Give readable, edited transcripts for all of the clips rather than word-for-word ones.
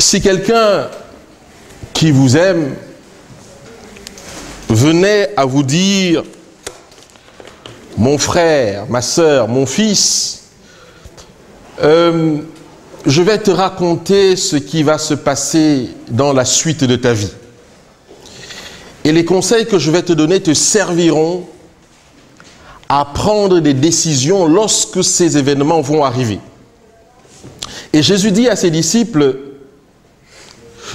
Si quelqu'un qui vous aime venait à vous dire, mon frère, ma sœur, mon fils, je vais te raconter ce qui va se passer dans la suite de ta vie. Et les conseils que je vais te donner te serviront à prendre des décisions lorsque ces événements vont arriver. Et Jésus dit à ses disciples,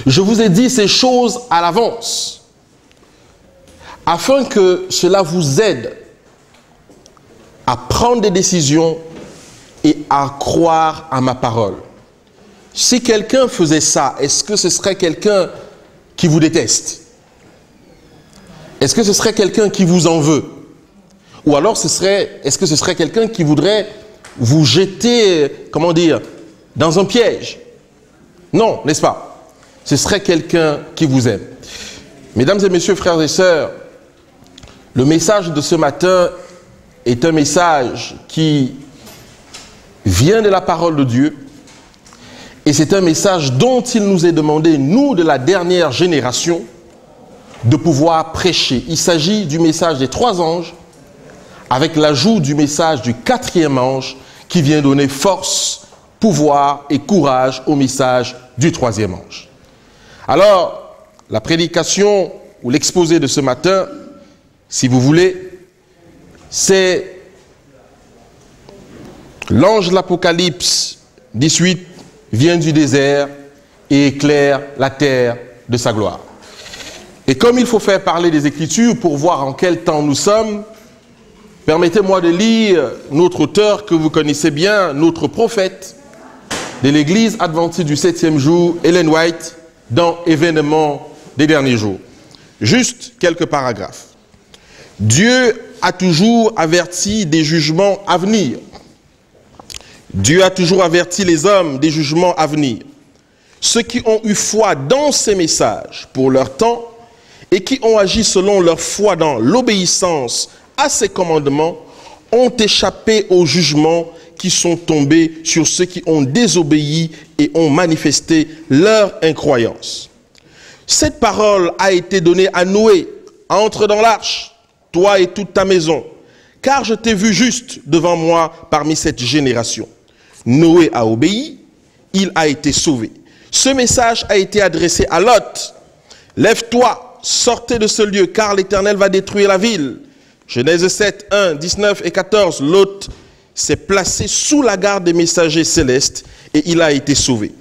je vous ai dit ces choses à l'avance, afin que cela vous aide à prendre des décisions et à croire à ma parole. Si quelqu'un faisait ça, est-ce que ce serait quelqu'un qui vous déteste? Est-ce que ce serait quelqu'un qui vous en veut? Ou alors est-ce que ce serait quelqu'un qui voudrait vous jeter, comment dire, dans un piège? Non, n'est-ce pas? Ce serait quelqu'un qui vous aime. Mesdames et messieurs, frères et sœurs, le message de ce matin est un message qui vient de la parole de Dieu. Et c'est un message dont il nous est demandé, nous de la dernière génération, de pouvoir prêcher. Il s'agit du message des 3 anges, avec l'ajout du message du 4e ange, qui vient donner force, pouvoir et courage au message du 3e ange. Alors, la prédication ou l'exposé de ce matin, si vous voulez, c'est l'ange de l'Apocalypse 18 vient du désert et éclaire la terre de sa gloire. Et comme il faut faire parler des Écritures pour voir en quel temps nous sommes, permettez-moi de lire notre auteur que vous connaissez bien, notre prophète de l'Église adventiste du 7e jour, Ellen White, dans Événements des derniers jours. Juste quelques paragraphes. Dieu a toujours averti des jugements à venir. Dieu a toujours averti les hommes des jugements à venir. Ceux qui ont eu foi dans ces messages pour leur temps et qui ont agi selon leur foi dans l'obéissance à ces commandements ont échappé aux jugements qui sont tombés sur ceux qui ont désobéi et ont manifesté leur incroyance. Cette parole a été donnée à Noé. Entre dans l'arche, toi et toute ta maison, car je t'ai vu juste devant moi parmi cette génération. Noé a obéi, il a été sauvé. Ce message a été adressé à Lot. Lève-toi, sortez de ce lieu, car l'Éternel va détruire la ville. Genèse 7, 1, 19 et 14. Lot s'est placé sous la garde des messagers célestes et il a été sauvé.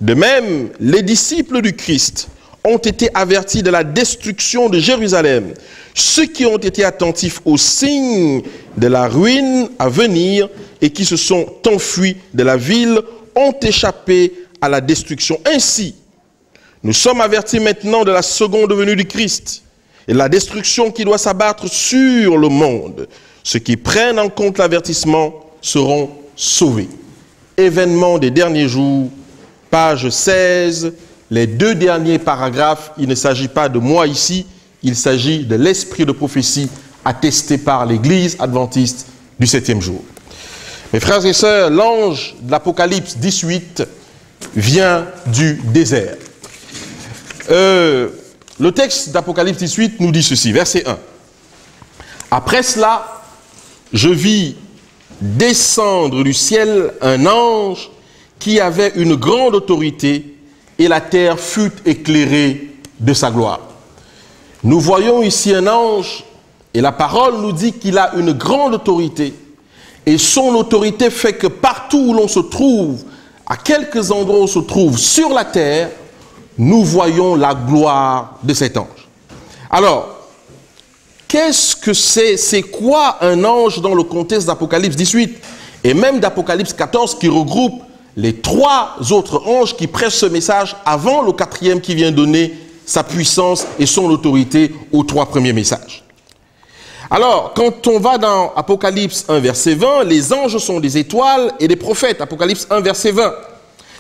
De même, les disciples du Christ ont été avertis de la destruction de Jérusalem. Ceux qui ont été attentifs aux signes de la ruine à venir et qui se sont enfuis de la ville ont échappé à la destruction. Ainsi, nous sommes avertis maintenant de la seconde venue du Christ et de la destruction qui doit s'abattre sur le monde. Ceux qui prennent en compte l'avertissement seront sauvés. Événements des derniers jours, page 16, les 2 derniers paragraphes. Il ne s'agit pas de moi ici, il s'agit de l'esprit de prophétie attesté par l'Église adventiste du 7e jour. Mes frères et sœurs, l'ange de l'Apocalypse 18 vient du désert. Le texte d'Apocalypse 18 nous dit ceci, verset 1. Après cela, je vis descendre du ciel un ange qui avait une grande autorité et la terre fut éclairée de sa gloire. Nous voyons ici un ange et la parole nous dit qu'il a une grande autorité et son autorité fait que partout où l'on se trouve, à quelques endroits où on se trouve sur la terre, nous voyons la gloire de cet ange. Alors, qu'est-ce que c'est? C'est quoi un ange dans le contexte d'Apocalypse 18 et même d'Apocalypse 14 qui regroupe les 3 autres anges qui prêchent ce message avant le 4e qui vient donner sa puissance et son autorité aux 3 premiers messages. Alors, quand on va dans Apocalypse 1, verset 20, les anges sont des étoiles et des prophètes. Apocalypse 1, verset 20.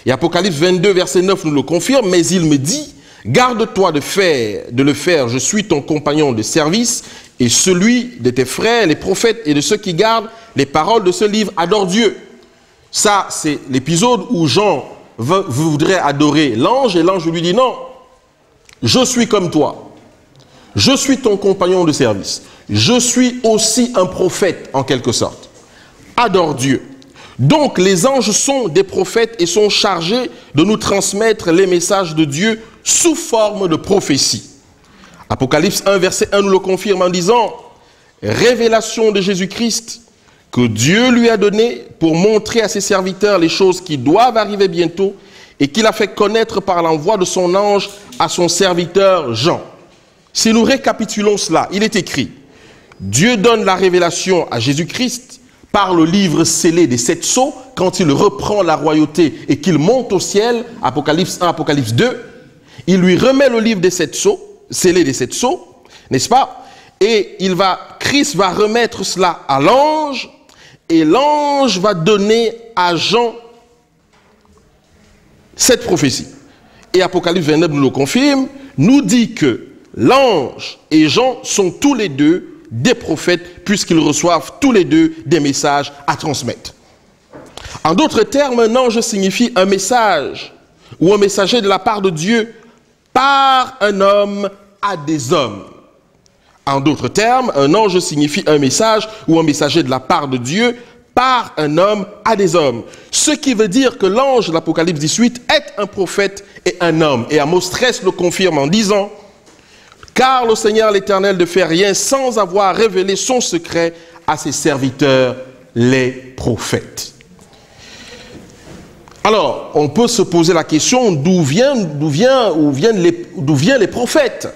Et Apocalypse 22, verset 9 nous le confirme, mais il me dit, garde-toi de le faire, je suis ton compagnon de service et celui de tes frères, les prophètes et de ceux qui gardent les paroles de ce livre, adore Dieu. Ça, c'est l'épisode où Jean voudrait adorer l'ange et l'ange lui dit non, je suis comme toi, je suis ton compagnon de service, je suis aussi un prophète en quelque sorte, adore Dieu. Donc les anges sont des prophètes et sont chargés de nous transmettre les messages de Dieu sous forme de prophétie. Apocalypse 1 verset 1 nous le confirme en disant « Révélation de Jésus-Christ que Dieu lui a donné pour montrer à ses serviteurs les choses qui doivent arriver bientôt et qu'il a fait connaître par l'envoi de son ange à son serviteur Jean. » Si nous récapitulons cela, il est écrit « Dieu donne la révélation à Jésus-Christ par le livre scellé des 7 sceaux quand il reprend la royauté et qu'il monte au ciel, Apocalypse 1, Apocalypse 2, il lui remet le livre des 7 sceaux, scellé des 7 sceaux, n'est-ce pas? Et Christ va remettre cela à l'ange, et l'ange va donner à Jean cette prophétie. Et Apocalypse 29 nous le confirme, nous dit que l'ange et Jean sont tous les deux des prophètes, puisqu'ils reçoivent tous les deux des messages à transmettre. En d'autres termes, un ange signifie un message ou un messager de la part de Dieu par un homme à des hommes. En d'autres termes, un ange signifie un message ou un messager de la part de Dieu par un homme à des hommes. Ce qui veut dire que l'ange de l'Apocalypse 18 est un prophète et un homme. Et Amos 13 le confirme en disant « Car le Seigneur l'Éternel ne fait rien sans avoir révélé son secret à ses serviteurs, les prophètes. » Alors, on peut se poser la question d'où viennent les prophètes.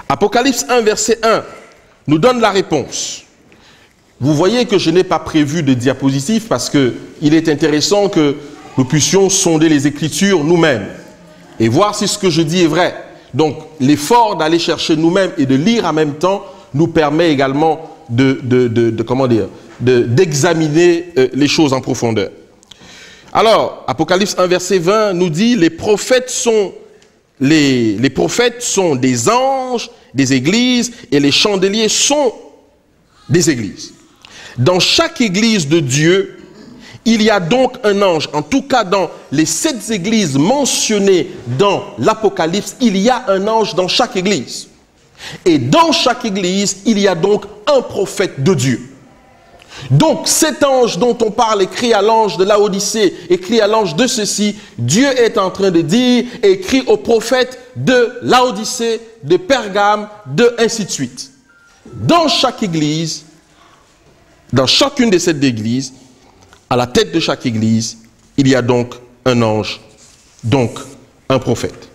Apocalypse 1, verset 1, nous donne la réponse. Vous voyez que je n'ai pas prévu de diapositive parce qu'il est intéressant que nous puissions sonder les Écritures nous-mêmes et voir si ce que je dis est vrai. Donc, l'effort d'aller chercher nous-mêmes et de lire en même temps nous permet également d'examiner les choses en profondeur. Alors, Apocalypse 1, verset 20 nous dit, les prophètes sont des anges, des églises, et les chandeliers sont des églises. Dans chaque église de Dieu, il y a donc un ange. En tout cas, dans les 7 églises mentionnées dans l'Apocalypse, il y a un ange dans chaque église. Et dans chaque église, il y a donc un prophète de Dieu. Donc cet ange dont on parle écrit à l'ange de Laodicée, écrit à l'ange de ceci, Dieu est en train de dire, écrit au prophète de Laodicée, de Pergame, de ainsi de suite. Dans chaque église, dans chacune des 7 églises, à la tête de chaque église, il y a donc un ange, donc un prophète.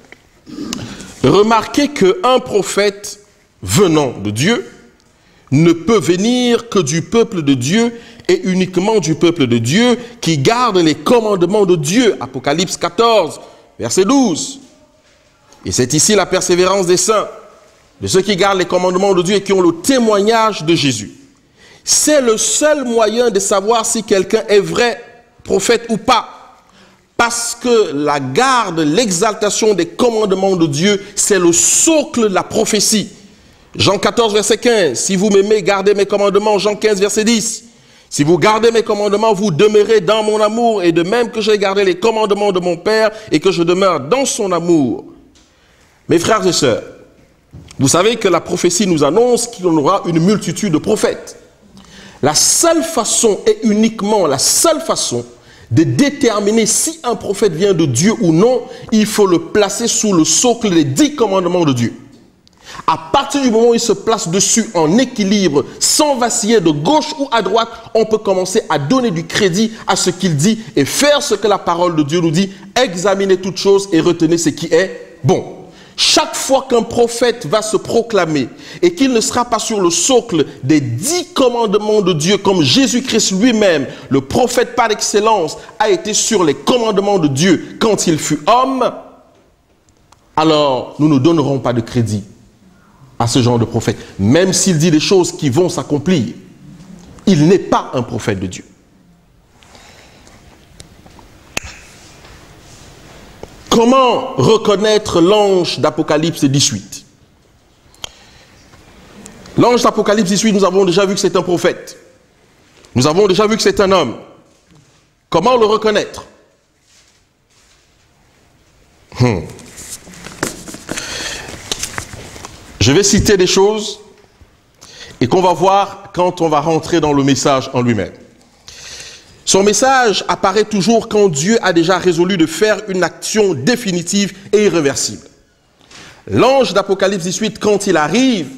Remarquez qu'un prophète venant de Dieu ne peut venir que du peuple de Dieu et uniquement du peuple de Dieu qui garde les commandements de Dieu. Apocalypse 14, verset 12. Et c'est ici la persévérance des saints, de ceux qui gardent les commandements de Dieu et qui ont le témoignage de Jésus. C'est le seul moyen de savoir si quelqu'un est vrai prophète ou pas. Parce que la garde, l'exaltation des commandements de Dieu, c'est le socle de la prophétie. Jean 14, verset 15, si vous m'aimez, gardez mes commandements. Jean 15, verset 10, si vous gardez mes commandements, vous demeurez dans mon amour, et de même que j'ai gardé les commandements de mon Père, et que je demeure dans son amour. Mes frères et sœurs, vous savez que la prophétie nous annonce qu'il y aura une multitude de prophètes. La seule façon, et uniquement la seule façon, de déterminer si un prophète vient de Dieu ou non, il faut le placer sous le socle des 10 commandements de Dieu. À partir du moment où il se place dessus en équilibre, sans vaciller de gauche ou à droite, on peut commencer à donner du crédit à ce qu'il dit et faire ce que la parole de Dieu nous dit, examiner toutes choses et retenir ce qui est bon. Chaque fois qu'un prophète va se proclamer et qu'il ne sera pas sur le socle des 10 commandements de Dieu, comme Jésus-Christ lui-même, le prophète par excellence, a été sur les commandements de Dieu quand il fut homme, alors nous ne donnerons pas de crédit à ce genre de prophète, même s'il dit des choses qui vont s'accomplir. Il n'est pas un prophète de Dieu. Comment reconnaître l'ange d'Apocalypse 18? L'ange d'Apocalypse 18, nous avons déjà vu que c'est un prophète. Nous avons déjà vu que c'est un homme. Comment le reconnaître? Je vais citer des choses et qu'on va voir quand on va rentrer dans le message en lui-même. Son message apparaît toujours quand Dieu a déjà résolu de faire une action définitive et irréversible. L'ange d'Apocalypse 18, quand il arrive,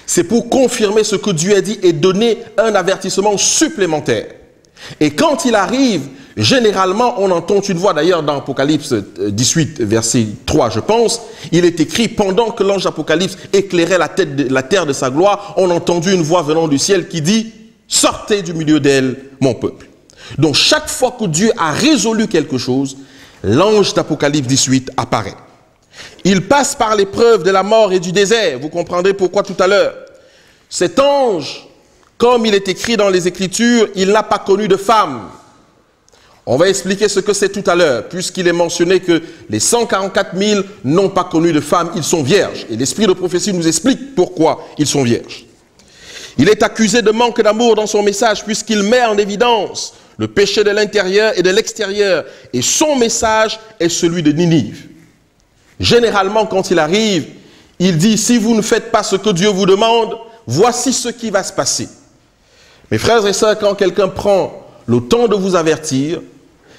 c'est pour confirmer ce que Dieu a dit et donner un avertissement supplémentaire. Et quand il arrive, généralement, on entend une voix, d'ailleurs dans Apocalypse 18, verset 3, je pense, il est écrit, pendant que l'ange d'Apocalypse éclairait la terre de sa gloire, on a entendu une voix venant du ciel qui dit, sortez du milieu d'elle, mon peuple. Donc chaque fois que Dieu a résolu quelque chose, l'ange d'Apocalypse 18 apparaît. Il passe par l'épreuve de la mort et du désert. Vous comprendrez pourquoi tout à l'heure. Cet ange, comme il est écrit dans les Écritures, il n'a pas connu de femme. On va expliquer ce que c'est tout à l'heure, puisqu'il est mentionné que les 144 000 n'ont pas connu de femme, ils sont vierges. Et l'esprit de prophétie nous explique pourquoi ils sont vierges. Il est accusé de manque d'amour dans son message, puisqu'il met en évidence le péché de l'intérieur et de l'extérieur. Et son message est celui de Ninive. Généralement, quand il arrive, il dit, si vous ne faites pas ce que Dieu vous demande, voici ce qui va se passer. Mes frères et sœurs, quand quelqu'un prend le temps de vous avertir,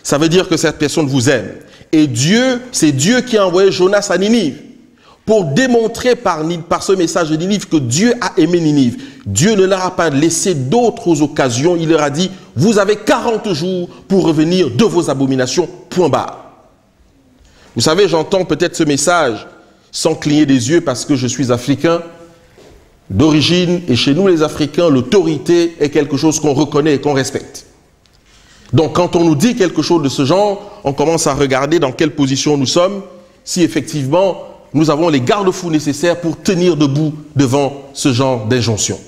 ça veut dire que cette personne vous aime. Et Dieu, c'est Dieu qui a envoyé Jonas à Ninive pour démontrer par ce message de Ninive que Dieu a aimé Ninive. Dieu ne leur a pas laissé d'autres occasions. Il leur a dit, vous avez 40 jours pour revenir de vos abominations, point barre. Vous savez, j'entends peut-être ce message sans cligner des yeux parce que je suis africain d'origine et chez nous les Africains, l'autorité est quelque chose qu'on reconnaît et qu'on respecte. Donc quand on nous dit quelque chose de ce genre, on commence à regarder dans quelle position nous sommes, si effectivement nous avons les garde-fous nécessaires pour tenir debout devant ce genre d'injonction.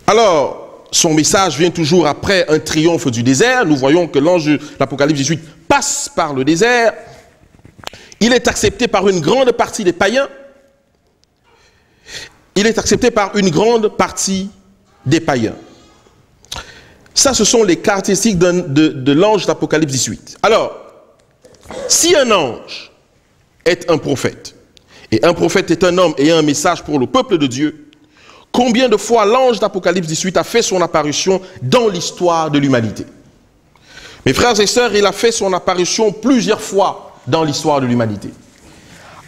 Alors, son message vient toujours après un triomphe du désert. Nous voyons que l'ange de l'Apocalypse 18 passe par le désert. Il est accepté par une grande partie des païens. Il est accepté par une grande partie des païens. Ça, ce sont les caractéristiques de l'ange d'Apocalypse 18. Alors, si un ange est un prophète, et un prophète est un homme ayant un message pour le peuple de Dieu, combien de fois l'ange d'Apocalypse 18 a fait son apparition dans l'histoire de l'humanité? Mes frères et sœurs, il a fait son apparition plusieurs fois dans l'histoire de l'humanité.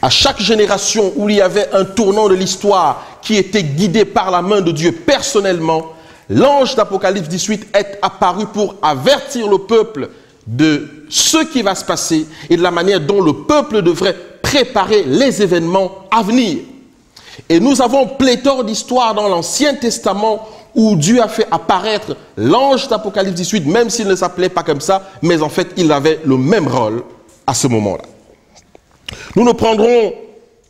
À chaque génération où il y avait un tournant de l'histoire qui était guidé par la main de Dieu personnellement, l'ange d'Apocalypse 18 est apparu pour avertir le peuple de ce qui va se passer et de la manière dont le peuple devrait préparer les événements à venir. Et nous avons pléthore d'histoires dans l'Ancien Testament où Dieu a fait apparaître l'ange d'Apocalypse 18, même s'il ne s'appelait pas comme ça, mais en fait, il avait le même rôle à ce moment-là. Nous ne prendrons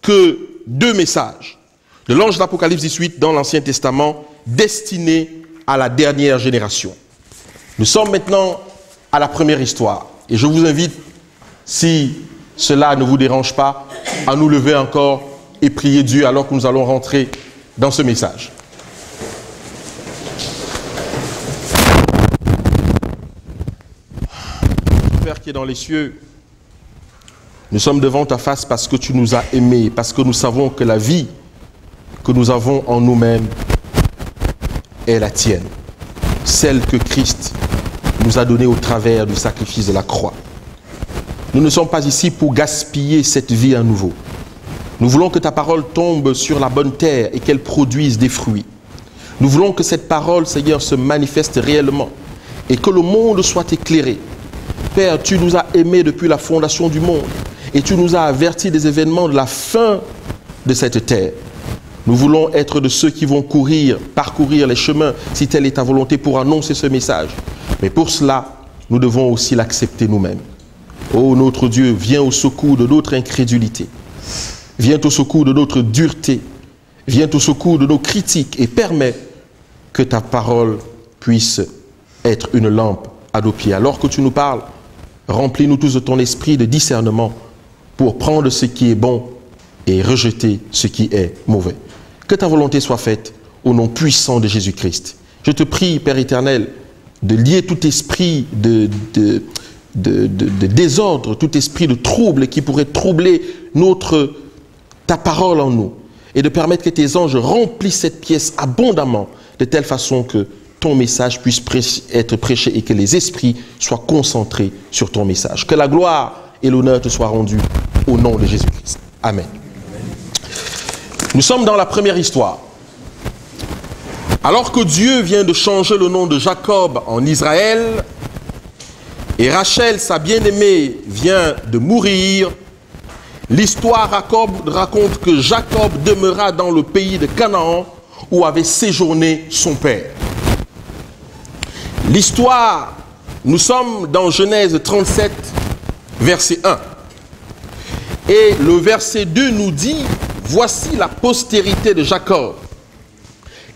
que 2 messages de l'ange d'Apocalypse 18 dans l'Ancien Testament destinés à la dernière génération. Nous sommes maintenant à la première histoire. Et je vous invite, si cela ne vous dérange pas, à nous lever encore et prier Dieu alors que nous allons rentrer dans ce message. Père qui est dans les cieux, nous sommes devant ta face parce que tu nous as aimés, parce que nous savons que la vie que nous avons en nous-mêmes est la tienne, celle que Christ nous a donnée au travers du sacrifice de la croix. Nous ne sommes pas ici pour gaspiller cette vie à nouveau. Nous voulons que ta parole tombe sur la bonne terre et qu'elle produise des fruits. Nous voulons que cette parole, Seigneur, se manifeste réellement et que le monde soit éclairé. Père, tu nous as aimés depuis la fondation du monde et tu nous as avertis des événements de la fin de cette terre. Nous voulons être de ceux qui vont parcourir les chemins, si telle est ta volonté, pour annoncer ce message. Mais pour cela, nous devons aussi l'accepter nous-mêmes. Ô notre Dieu, viens au secours de notre incrédulité. Viens au secours de notre dureté. Viens au secours de nos critiques et permets que ta parole puisse être une lampe à nos pieds. Alors que tu nous parles, remplis-nous tous de ton esprit de discernement pour prendre ce qui est bon et rejeter ce qui est mauvais. Que ta volonté soit faite au nom puissant de Jésus-Christ. Je te prie, Père éternel, de lier tout esprit désordre, tout esprit de trouble qui pourrait troubler ta parole en nous, et de permettre que tes anges remplissent cette pièce abondamment, de telle façon que ton message puisse être prêché et que les esprits soient concentrés sur ton message. Que la gloire et l'honneur te soient rendus au nom de Jésus-Christ. Amen. Nous sommes dans la première histoire. Alors que Dieu vient de changer le nom de Jacob en Israël, et Rachel, sa bien-aimée, vient de mourir, l'histoire raconte que Jacob demeura dans le pays de Canaan où avait séjourné son père. L'histoire, nous sommes dans Genèse 37, verset 1. Et le verset 2 nous dit, voici la postérité de Jacob.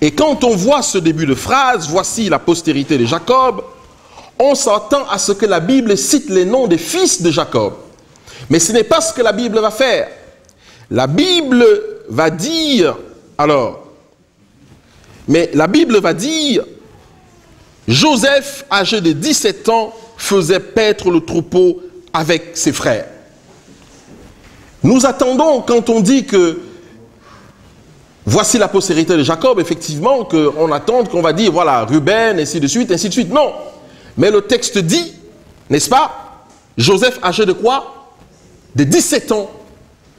Et quand on voit ce début de phrase, voici la postérité de Jacob, on s'attend à ce que la Bible cite les noms des fils de Jacob. Mais ce n'est pas ce que la Bible va faire. La Bible va dire, Joseph, âgé de 17 ans, faisait paître le troupeau avec ses frères. Nous attendons, quand on dit que voici la postérité de Jacob, effectivement, qu'on attend, qu'on va dire, voilà, Ruben, ainsi de suite, ainsi de suite. Non. Mais le texte dit, n'est-ce pas, Joseph, âgé de quoi? De 17 ans,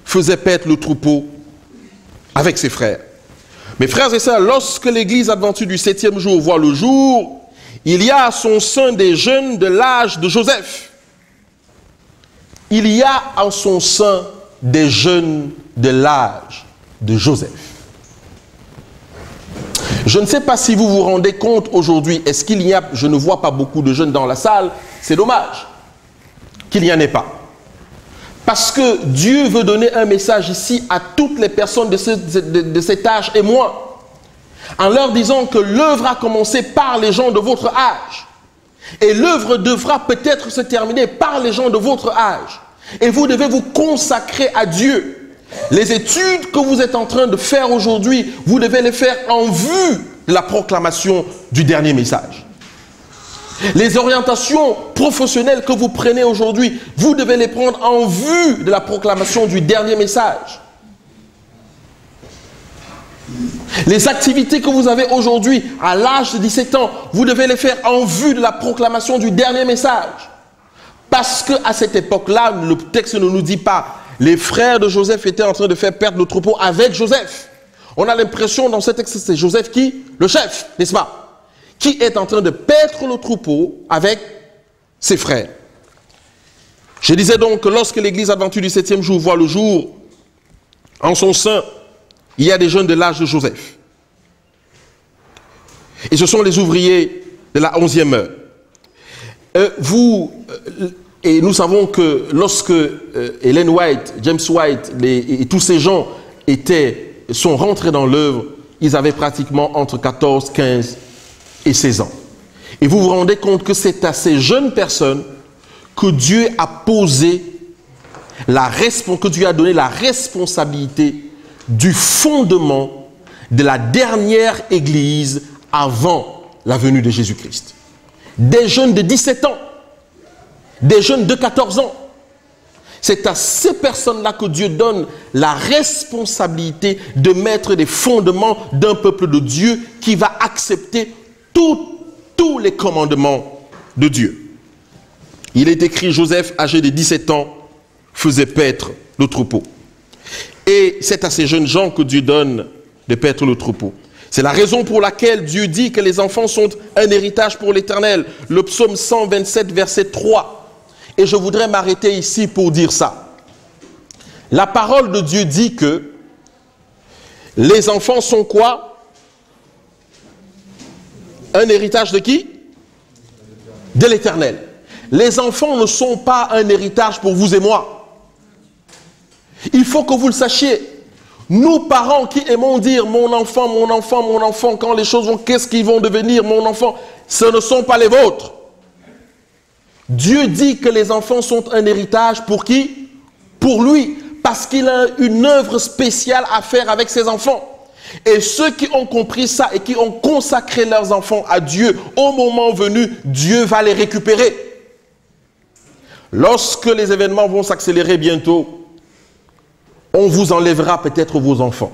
faisait paître le troupeau avec ses frères. Mes frères et sœurs, lorsque l'église adventiste du 7e jour voit le jour, il y a à son sein des jeunes de l'âge de Joseph. Il y a en son sein des jeunes de l'âge de Joseph. Je ne sais pas si vous vous rendez compte aujourd'hui, est-ce qu'il y a, je ne vois pas beaucoup de jeunes dans la salle, c'est dommage qu'il n'y en ait pas. Parce que Dieu veut donner un message ici à toutes les personnes de cet âge et moins, en leur disant que l'œuvre a commencé par les gens de votre âge. Et l'œuvre devra peut-être se terminer par les gens de votre âge. Et vous devez vous consacrer à Dieu. Les études que vous êtes en train de faire aujourd'hui, vous devez les faire en vue de la proclamation du dernier message. Les orientations professionnelles que vous prenez aujourd'hui, vous devez les prendre en vue de la proclamation du dernier message. Les activités que vous avez aujourd'hui, à l'âge de 17 ans, vous devez les faire en vue de la proclamation du dernier message. Parce qu'à cette époque-là, le texte ne nous dit pas, les frères de Joseph étaient en train de faire perdre le troupeau avec Joseph. On a l'impression dans ce texte, c'est Joseph qui, le chef, n'est-ce pas, qui est en train de paître le troupeau avec ses frères. Je disais donc que lorsque l'église adventiste du 7e jour voit le jour, en son sein, il y a des jeunes de l'âge de Joseph. Et ce sont les ouvriers de la 11e heure. Et nous savons que lorsque Ellen White, James White et tous ces gens sont rentrés dans l'œuvre, ils avaient pratiquement entre 14, 15 et 16 ans. Et vous vous rendez compte que c'est à ces jeunes personnes que Dieu a posé que Dieu a donné la responsabilité du fondement de la dernière église avant la venue de Jésus-Christ. Des jeunes de 17 ans, des jeunes de 14 ans. C'est à ces personnes-là que Dieu donne la responsabilité de mettre des fondements d'un peuple de Dieu qui va accepter tous les commandements de Dieu. Il est écrit, Joseph, âgé de 17 ans, faisait paître le troupeau. Et c'est à ces jeunes gens que Dieu donne de paître le troupeau. C'est la raison pour laquelle Dieu dit que les enfants sont un héritage pour l'Éternel. Le psaume 127, verset 3. Et je voudrais m'arrêter ici pour dire ça. La parole de Dieu dit que les enfants sont quoi? Un héritage de qui? De l'Éternel. Les enfants ne sont pas un héritage pour vous et moi. Il faut que vous le sachiez. Nous, parents qui aimons dire mon enfant, mon enfant, mon enfant, quand les choses vont, qu'est-ce qu'ils vont devenir, mon enfant, ce ne sont pas les vôtres. Dieu dit que les enfants sont un héritage pour qui? Pour lui, parce qu'il a une œuvre spéciale à faire avec ses enfants. Et ceux qui ont compris ça et qui ont consacré leurs enfants à Dieu, au moment venu, Dieu va les récupérer. lorsque les événements vont s'accélérer bientôt, on vous enlèvera peut-être vos enfants.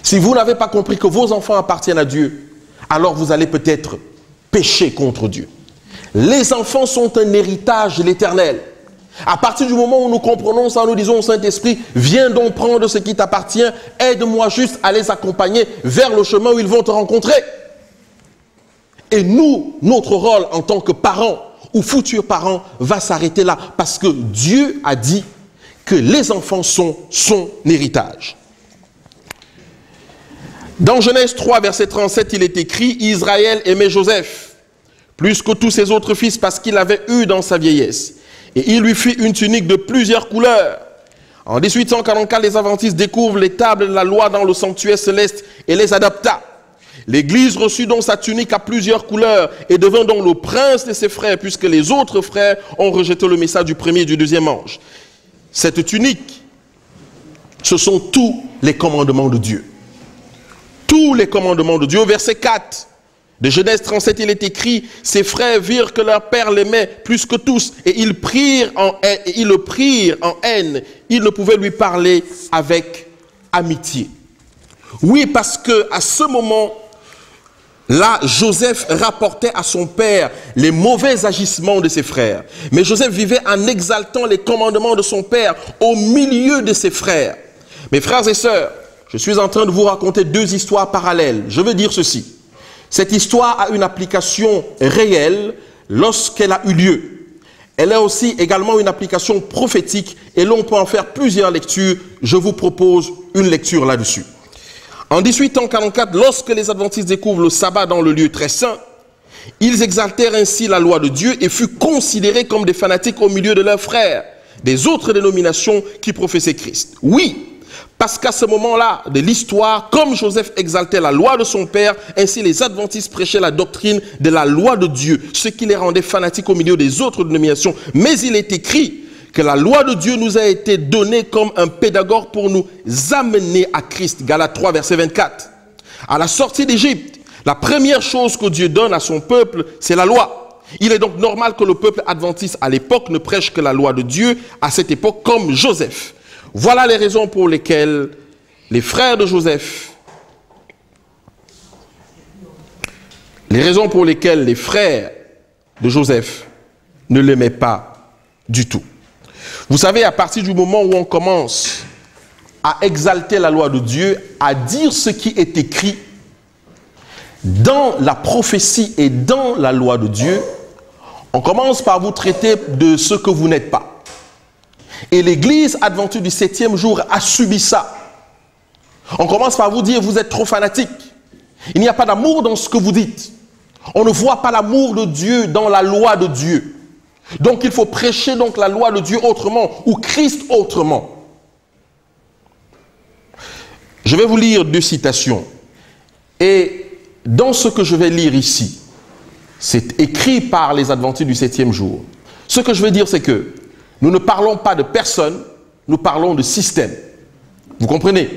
Si vous n'avez pas compris que vos enfants appartiennent à Dieu, alors vous allez peut-être pécher contre Dieu. Les enfants sont un héritage de l'Éternel. À partir du moment où nous comprenons ça, nous disons au Saint-Esprit, viens donc prendre ce qui t'appartient, aide-moi juste à les accompagner vers le chemin où ils vont te rencontrer. Et nous, notre rôle en tant que parents ou futurs parents va s'arrêter là, parce que Dieu a dit que les enfants sont son héritage. Dans Genèse 3, verset 37, il est écrit, Israël aimait Joseph plus que tous ses autres fils parce qu'il avait eu dans sa vieillesse. Et il lui fit une tunique de plusieurs couleurs. En 1844, les adventistes découvrent les tables de la loi dans le sanctuaire céleste et les adapta. L'Église reçut donc sa tunique à plusieurs couleurs et devint donc le prince de ses frères, puisque les autres frères ont rejeté le message du premier et du deuxième ange. Cette tunique, ce sont tous les commandements de Dieu. Tous les commandements de Dieu. Au verset 4 de Genèse 37, il est écrit, ses frères virent que leur père l'aimait plus que tous, et ils le prirent en haine. Ils ne pouvaient lui parler avec amitié. Oui, parce que à ce moment, là, Joseph rapportait à son père les mauvais agissements de ses frères. Mais Joseph vivait en exaltant les commandements de son père au milieu de ses frères. Mes frères et sœurs, je suis en train de vous raconter deux histoires parallèles. Je veux dire ceci. Cette histoire a une application réelle lorsqu'elle a eu lieu. Elle a aussi également une application prophétique et l'on peut en faire plusieurs lectures. Je vous propose une lecture là-dessus. En 1844, lorsque les adventistes découvrent le sabbat dans le lieu très saint, ils exaltèrent ainsi la loi de Dieu et furent considérés comme des fanatiques au milieu de leurs frères, des autres dénominations qui professaient Christ. Oui, parce qu'à ce moment-là de l'histoire, comme Joseph exaltait la loi de son père, ainsi les adventistes prêchaient la doctrine de la loi de Dieu, ce qui les rendait fanatiques au milieu des autres dénominations. Mais il est écrit que la loi de Dieu nous a été donnée comme un pédagogue pour nous amener à Christ. Galates 3, verset 24. À la sortie d'Égypte, la première chose que Dieu donne à son peuple, c'est la loi. Il est donc normal que le peuple adventiste à l'époque ne prêche que la loi de Dieu à cette époque comme Joseph. Voilà les raisons pour lesquelles les frères de Joseph, ne l'aimaient pas du tout. Vous savez, à partir du moment où on commence à exalter la loi de Dieu, à dire ce qui est écrit dans la prophétie et dans la loi de Dieu, on commence par vous traiter de ce que vous n'êtes pas. Et l'église adventiste du 7e jour a subi ça. On commence par vous dire, vous êtes trop fanatique. Il n'y a pas d'amour dans ce que vous dites. On ne voit pas l'amour de Dieu dans la loi de Dieu. Donc il faut prêcher donc la loi de Dieu autrement, ou Christ autrement. Je vais vous lire deux citations. Et dans ce que je vais lire ici, c'est écrit par les adventistes du 7e jour. Ce que je veux dire, c'est que nous ne parlons pas de personne, nous parlons de système. Vous comprenez?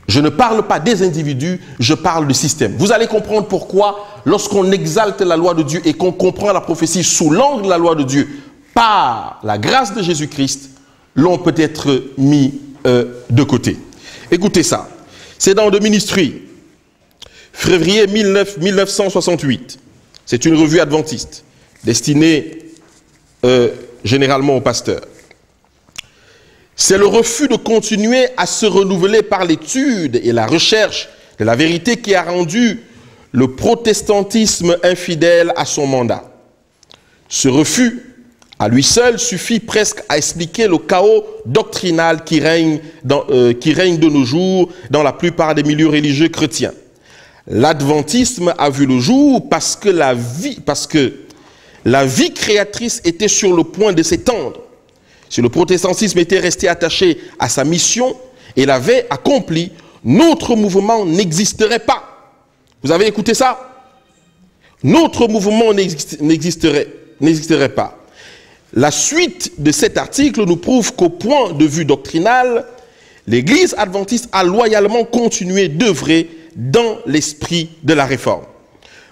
Je ne parle pas des individus, je parle du système. Vous allez comprendre pourquoi, lorsqu'on exalte la loi de Dieu et qu'on comprend la prophétie sous l'angle de la loi de Dieu, par la grâce de Jésus-Christ, l'on peut être mis de côté. Écoutez ça. C'est dans The Ministry, février 1968. C'est une revue adventiste, destinée généralement aux pasteurs. C'est le refus de continuer à se renouveler par l'étude et la recherche de la vérité qui a rendu le protestantisme infidèle à son mandat. Ce refus, à lui seul, suffit presque à expliquer le chaos doctrinal qui règne de nos jours dans la plupart des milieux religieux chrétiens. L'adventisme a vu le jour parce que la vie créatrice était sur le point de s'étendre. Si le protestantisme était resté attaché à sa mission et l'avait accompli, notre mouvement n'existerait pas. Vous avez écouté ça? Notre mouvement n'existerait pas. La suite de cet article nous prouve qu'au point de vue doctrinal, l'Église adventiste a loyalement continué d'œuvrer dans l'esprit de la réforme.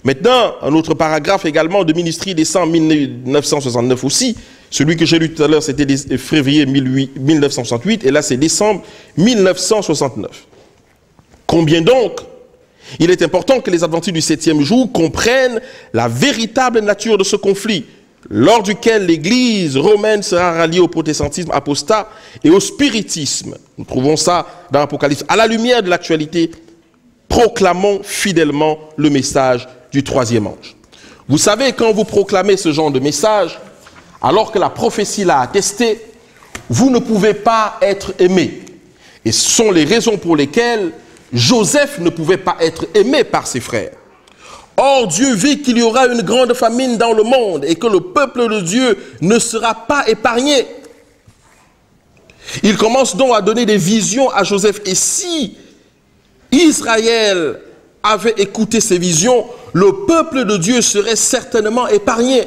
Maintenant, un autre paragraphe également de Ministry décembre 1969 aussi, Celui que j'ai lu tout à l'heure, c'était février 1968, et là c'est décembre 1969. Combien donc? Il est important que les adventistes du 7e jour comprennent la véritable nature de ce conflit, lors duquel l'Église romaine sera ralliée au protestantisme apostat et au spiritisme. Nous trouvons ça dans l'Apocalypse. À la lumière de l'actualité, proclamons fidèlement le message du troisième ange. Vous savez, quand vous proclamez ce genre de message, alors que la prophétie l'a attesté, vous ne pouvez pas être aimé. Et ce sont les raisons pour lesquelles Joseph ne pouvait pas être aimé par ses frères. Or, Dieu vit qu'il y aura une grande famine dans le monde et que le peuple de Dieu ne sera pas épargné. Il commence donc à donner des visions à Joseph. Et si Israël avait écouté ces visions, le peuple de Dieu serait certainement épargné.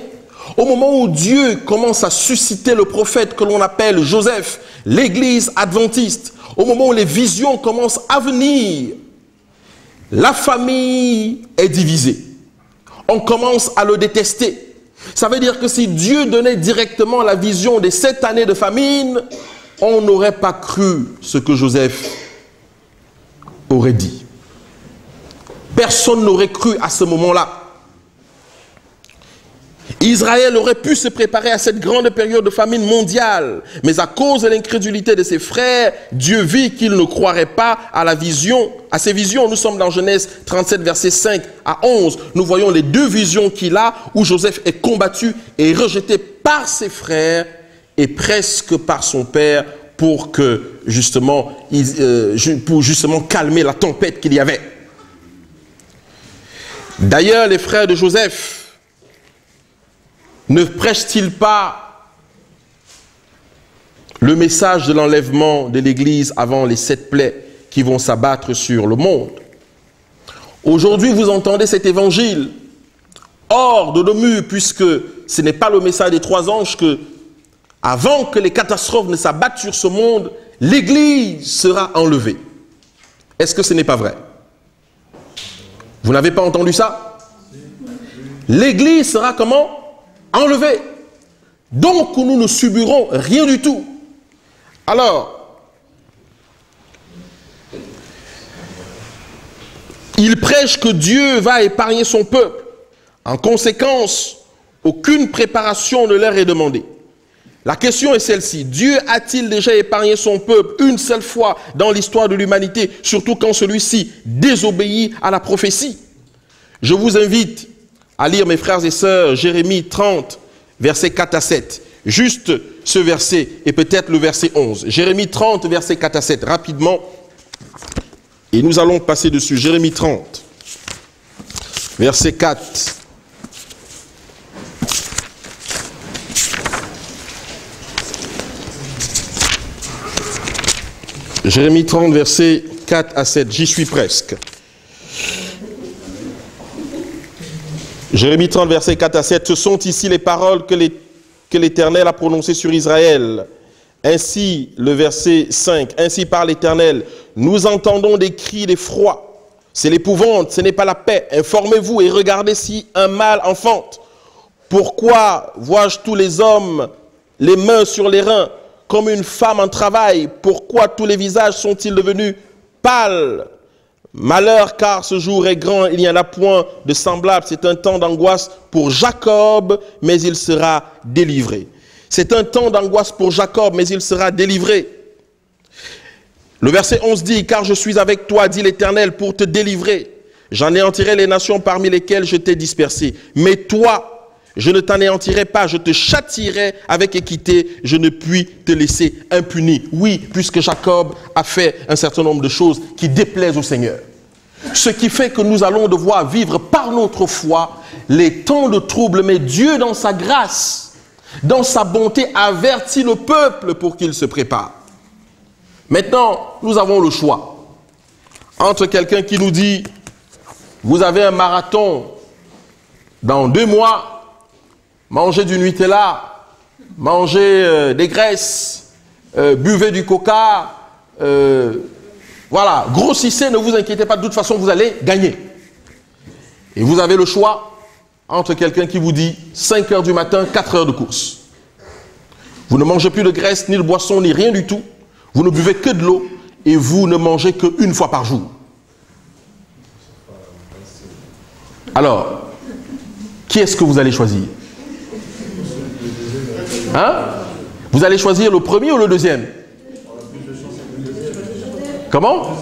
Au moment où Dieu commence à susciter le prophète que l'on appelle Joseph, l'église adventiste, au moment où les visions commencent à venir, la famille est divisée. On commence à le détester. Ça veut dire que si Dieu donnait directement la vision des 7 années de famine, on n'aurait pas cru ce que Joseph aurait dit. Personne n'aurait cru à ce moment-là. Israël aurait pu se préparer à cette grande période de famine mondiale, mais à cause de l'incrédulité de ses frères, Dieu vit qu'il ne croirait pas à la vision, à ses visions. Nous sommes dans Genèse 37, versets 5 à 11. Nous voyons les 2 visions qu'il a, où Joseph est combattu et rejeté par ses frères et presque par son père pour justement calmer la tempête qu'il y avait. D'ailleurs, les frères de Joseph ne prêchent-ils pas le message de l'enlèvement de l'Église avant les 7 plaies qui vont s'abattre sur le monde? Aujourd'hui, vous entendez cet évangile hors de nos murs, puisque ce n'est pas le message des 3 anges que, avant que les catastrophes ne s'abattent sur ce monde, l'Église sera enlevée. Est-ce que ce n'est pas vrai? Vous n'avez pas entendu ça? L'Église sera comment? Enlevé. Donc nous ne subirons rien du tout. Alors, il prêche que Dieu va épargner son peuple. En conséquence, aucune préparation ne leur est demandée. La question est celle-ci. Dieu a-t-il déjà épargné son peuple une seule fois dans l'histoire de l'humanité, surtout quand celui-ci désobéit à la prophétie? Je vous invite à lire, mes frères et sœurs, Jérémie 30, versets 4 à 7. Juste ce verset et peut-être le verset 11. Jérémie 30, versets 4 à 7, rapidement. Et nous allons passer dessus. Jérémie 30, verset 4. Jérémie 30, versets 4 à 7. J'y suis presque. Jérémie 30, versets 4 à 7, ce sont ici les paroles que l'Éternel a prononcées sur Israël. Ainsi, le verset 5, ainsi parle l'Éternel, nous entendons des cris d'effroi, c'est l'épouvante, ce n'est pas la paix. Informez-vous et regardez si un mâle enfante. Pourquoi vois-je tous les hommes les mains sur les reins, comme une femme en travail? Pourquoi tous les visages sont-ils devenus pâles? Malheur, car ce jour est grand, il n'y en a point de semblable. C'est un temps d'angoisse pour Jacob, mais il sera délivré. C'est un temps d'angoisse pour Jacob, mais il sera délivré. Le verset 11 dit, car je suis avec toi, dit l'Éternel, pour te délivrer. J'anéantirai les nations parmi lesquelles je t'ai dispersé. Mais toi, je ne t'anéantirai pas, je te châtierai avec équité, je ne puis te laisser impuni. Oui, puisque Jacob a fait un certain nombre de choses qui déplaisent au Seigneur. Ce qui fait que nous allons devoir vivre par notre foi les temps de trouble. Mais Dieu, dans sa grâce, dans sa bonté, avertit le peuple pour qu'il se prépare. Maintenant, nous avons le choix entre quelqu'un qui nous dit, vous avez un marathon dans 2 mois, mangez du Nutella, mangez des graisses, buvez du coca, voilà, grossissez, ne vous inquiétez pas, de toute façon vous allez gagner. Et vous avez le choix entre quelqu'un qui vous dit 5 heures du matin, 4 heures de course. Vous ne mangez plus de graisse, ni de boisson, ni rien du tout. Vous ne buvez que de l'eau et vous ne mangez qu'une fois par jour. Alors, qui est-ce que vous allez choisir? Hein? Vous allez choisir le premier ou le deuxième? Comment?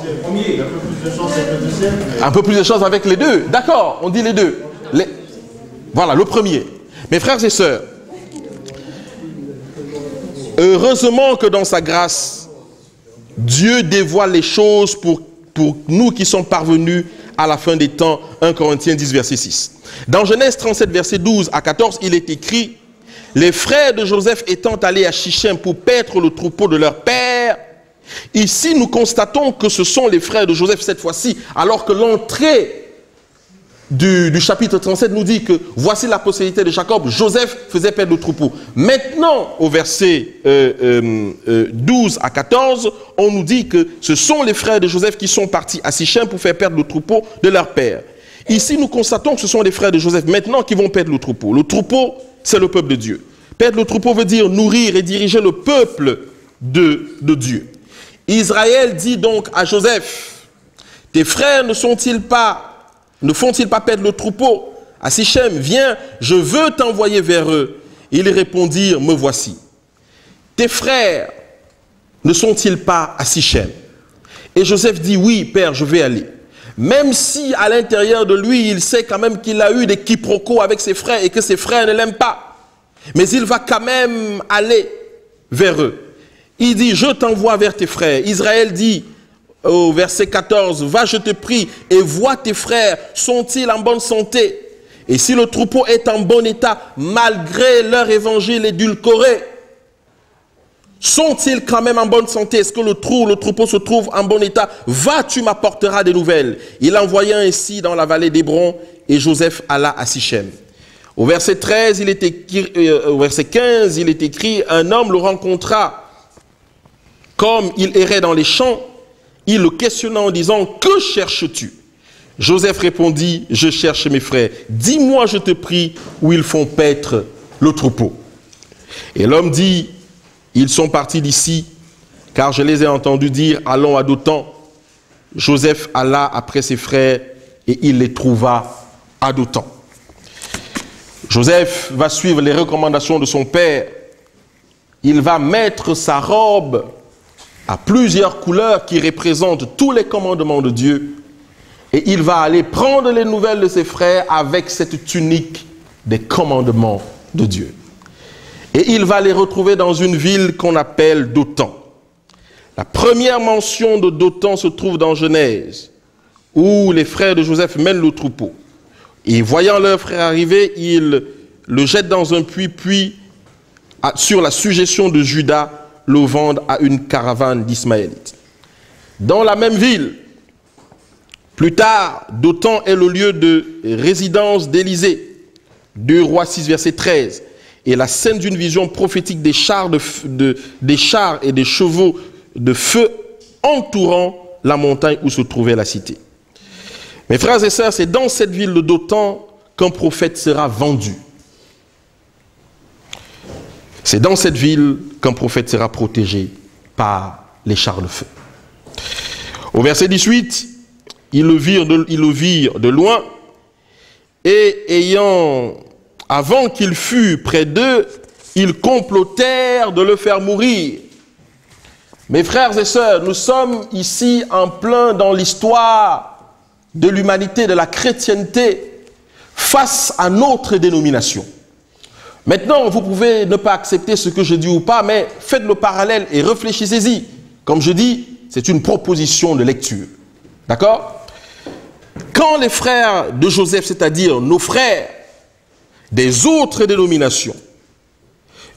Un peu plus de chance avec les deux. D'accord, on dit les deux. Voilà, le premier. Mes frères et sœurs, heureusement que dans sa grâce, Dieu dévoile les choses pour nous qui sommes parvenus à la fin des temps. 1 Corinthiens 10, verset 6. Dans Genèse 37, verset 12 à 14, il est écrit: les frères de Joseph étant allés à Shichem pour paître le troupeau de leur père. Ici, nous constatons que ce sont les frères de Joseph cette fois-ci, alors que l'entrée du chapitre 37 nous dit que voici la postérité de Jacob. Joseph faisait paître le troupeau. Maintenant, au verset 12 à 14, on nous dit que ce sont les frères de Joseph qui sont partis à Shichem pour faire perdre le troupeau de leur père. Ici, nous constatons que ce sont les frères de Joseph maintenant qui vont perdre le troupeau. Le troupeau, c'est le peuple de Dieu. Perdre le troupeau veut dire nourrir et diriger le peuple de Dieu. Israël dit donc à Joseph: tes frères ne font-ils pas perdre le troupeau à Shichem? Viens, je veux t'envoyer vers eux. Ils répondirent: me voici. Tes frères ne sont-ils pas à Shichem? Et Joseph dit: oui, père, je vais aller. Même si à l'intérieur de lui, il sait quand même qu'il a eu des quiproquos avec ses frères et que ses frères ne l'aiment pas. Mais il va quand même aller vers eux. Il dit: je t'envoie vers tes frères. Israël dit au verset 14: va, je te prie, et vois tes frères, sont-ils en bonne santé? Et si le troupeau est en bon état, malgré leur évangile édulcoré, sont-ils quand même en bonne santé? Est-ce que le troupeau se trouve en bon état? Va, tu m'apporteras des nouvelles. Il envoya ainsi dans la vallée d'Hébron, et Joseph alla à Shichem. Au verset 13, au verset 15, il est écrit: un homme le rencontra comme il errait dans les champs. Il le questionna en disant: que cherches-tu? Joseph répondit: je cherche mes frères. Dis-moi, je te prie, où ils font paître le troupeau. Et l'homme dit: ils sont partis d'ici, car je les ai entendus dire: allons à Dothan. Joseph alla après ses frères et il les trouva à Dothan. Joseph va suivre les recommandations de son père. Il va mettre sa robe à plusieurs couleurs qui représentent tous les commandements de Dieu. Et il va aller prendre les nouvelles de ses frères avec cette tunique des commandements de Dieu. Et il va les retrouver dans une ville qu'on appelle Dothan. La première mention de Dothan se trouve dans Genèse, où les frères de Joseph mènent le troupeau. Et voyant leur frère arriver, ils le jettent dans un puits, puis sur la suggestion de Judas, le vendent à une caravane d'Ismaélites. Dans la même ville, plus tard, Dothan est le lieu de résidence d'Élisée. 2 Rois 6, verset 13. Et la scène d'une vision prophétique des chars et des chevaux de feu entourant la montagne où se trouvait la cité. Mes frères et sœurs, c'est dans cette ville de Dothan qu'un prophète sera vendu. C'est dans cette ville qu'un prophète sera protégé par les chars de feu. Au verset 18, ils le virent de loin, et avant qu'il fût près d'eux, ils complotèrent de le faire mourir. Mes frères et sœurs, nous sommes ici en plein dans l'histoire de l'humanité, de la chrétienté, face à notre dénomination. Maintenant, vous pouvez ne pas accepter ce que je dis ou pas, mais faites le parallèle et réfléchissez-y. Comme je dis, c'est une proposition de lecture. D'accord? Quand les frères de Joseph, c'est-à-dire nos frères des autres dénominations,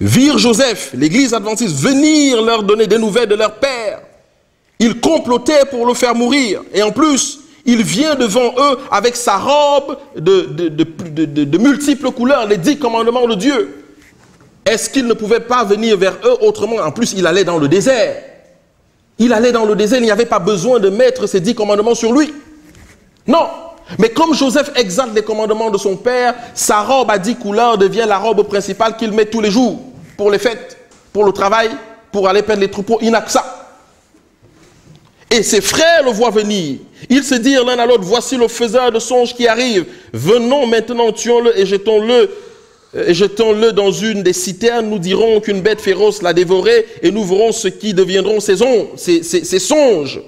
virent Joseph, l'église adventiste, venir leur donner des nouvelles de leur père, ils complotaient pour le faire mourir. Et en plus, il vient devant eux avec sa robe de multiples couleurs, les 10 commandements de Dieu. Est-ce qu'il ne pouvait pas venir vers eux autrement? En plus, il allait dans le désert. Il allait dans le désert, il n'y avait pas besoin de mettre ces 10 commandements sur lui. Non. Mais comme Joseph exalte les commandements de son père, sa robe à 10 couleurs devient la robe principale qu'il met tous les jours pour les fêtes, pour le travail, pour aller perdre les troupeaux, il n'a que ça. Et ses frères le voient venir. Ils se dirent l'un à l'autre, voici le faiseur de songes qui arrive. Venons maintenant, tuons-le et jetons-le dans une des citernes. Nous dirons qu'une bête féroce l'a dévoré et nous verrons ce qui deviendront ces songes.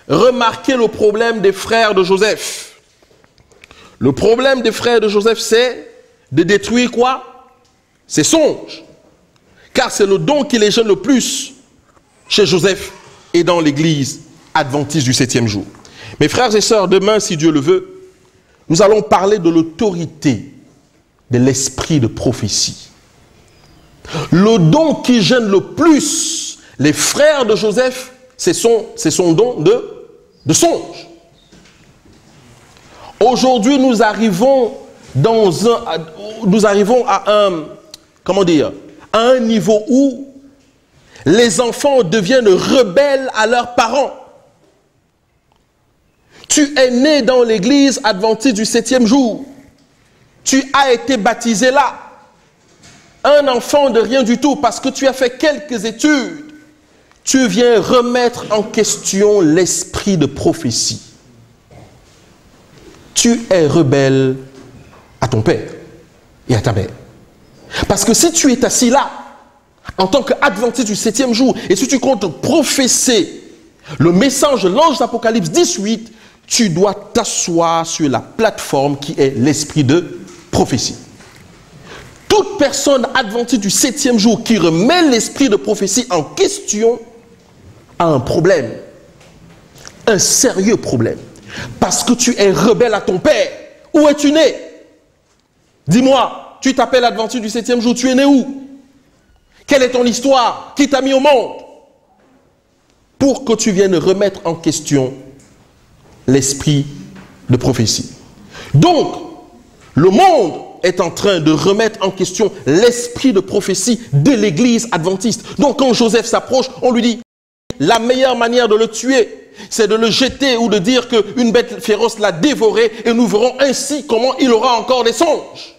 Remarquez le problème des frères de Joseph. Le problème des frères de Joseph, c'est de détruire quoi? Ces songes. Car c'est le don qui les gêne le plus chez Joseph et dans l'église adventiste du 7e jour. Mes frères et sœurs, demain, si Dieu le veut, nous allons parler de l'autorité de l'esprit de prophétie. Le don qui gêne le plus les frères de Joseph, c'est son don de songe. Aujourd'hui, nous arrivons à un niveau où les enfants deviennent rebelles à leurs parents. Tu es né dans l'église adventiste du 7e jour. Tu as été baptisé là. Un enfant de rien du tout parce que tu as fait quelques études. Tu viens remettre en question l'esprit de prophétie. Tu es rebelle à ton père et à ta mère. Parce que si tu es assis là, en tant qu'adventiste du 7e jour, et si tu comptes professer le message de l'ange d'Apocalypse 18, tu dois t'asseoir sur la plateforme qui est l'esprit de prophétie. Toute personne adventiste du 7e jour qui remet l'esprit de prophétie en question a un problème, un sérieux problème. Parce que tu es rebelle à ton père. Où es-tu né? Dis-moi, tu t'appelles adventiste du 7e jour, tu es né où? Quelle est ton histoire? Qui t'a mis au monde? Pour que tu viennes remettre en question l'esprit de prophétie. Donc, le monde est en train de remettre en question l'esprit de prophétie de l'église adventiste. Donc, quand Joseph s'approche, on lui dit, la meilleure manière de le tuer, c'est de le jeter ou de dire qu'une bête féroce l'a dévoré et nous verrons ainsi comment il aura encore des songes.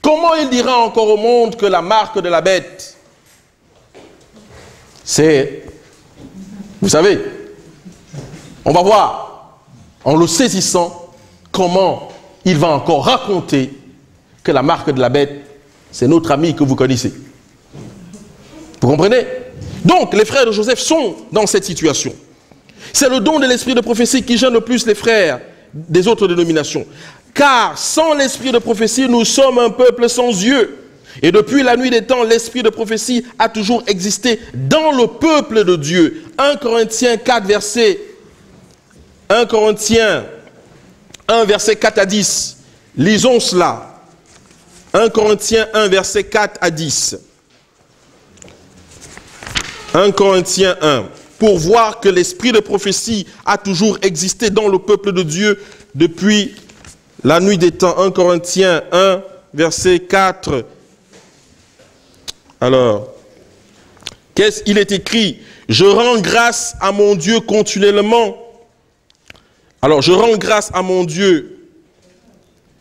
Comment il dira encore au monde que la marque de la bête, c'est, vous savez, on va voir, en le saisissant, comment il va encore raconter que la marque de la bête, c'est notre ami que vous connaissez. Vous comprenez? Donc, les frères de Joseph sont dans cette situation. C'est le don de l'esprit de prophétie qui gêne le plus les frères des autres dénominations. Car sans l'esprit de prophétie, nous sommes un peuple sans yeux. Et depuis la nuit des temps, l'esprit de prophétie a toujours existé dans le peuple de Dieu. 1 Corinthiens 4, verset 1 Corinthiens 1, verset 4 à 10. Lisons cela. 1 Corinthiens 1, verset 4 à 10. 1 Corinthiens 1. Pour voir que l'esprit de prophétie a toujours existé dans le peuple de Dieu depuis la nuit des temps. 1 Corinthiens 1, verset 4. Alors, il est écrit, je rends grâce à mon Dieu continuellement. Alors, je rends grâce à mon Dieu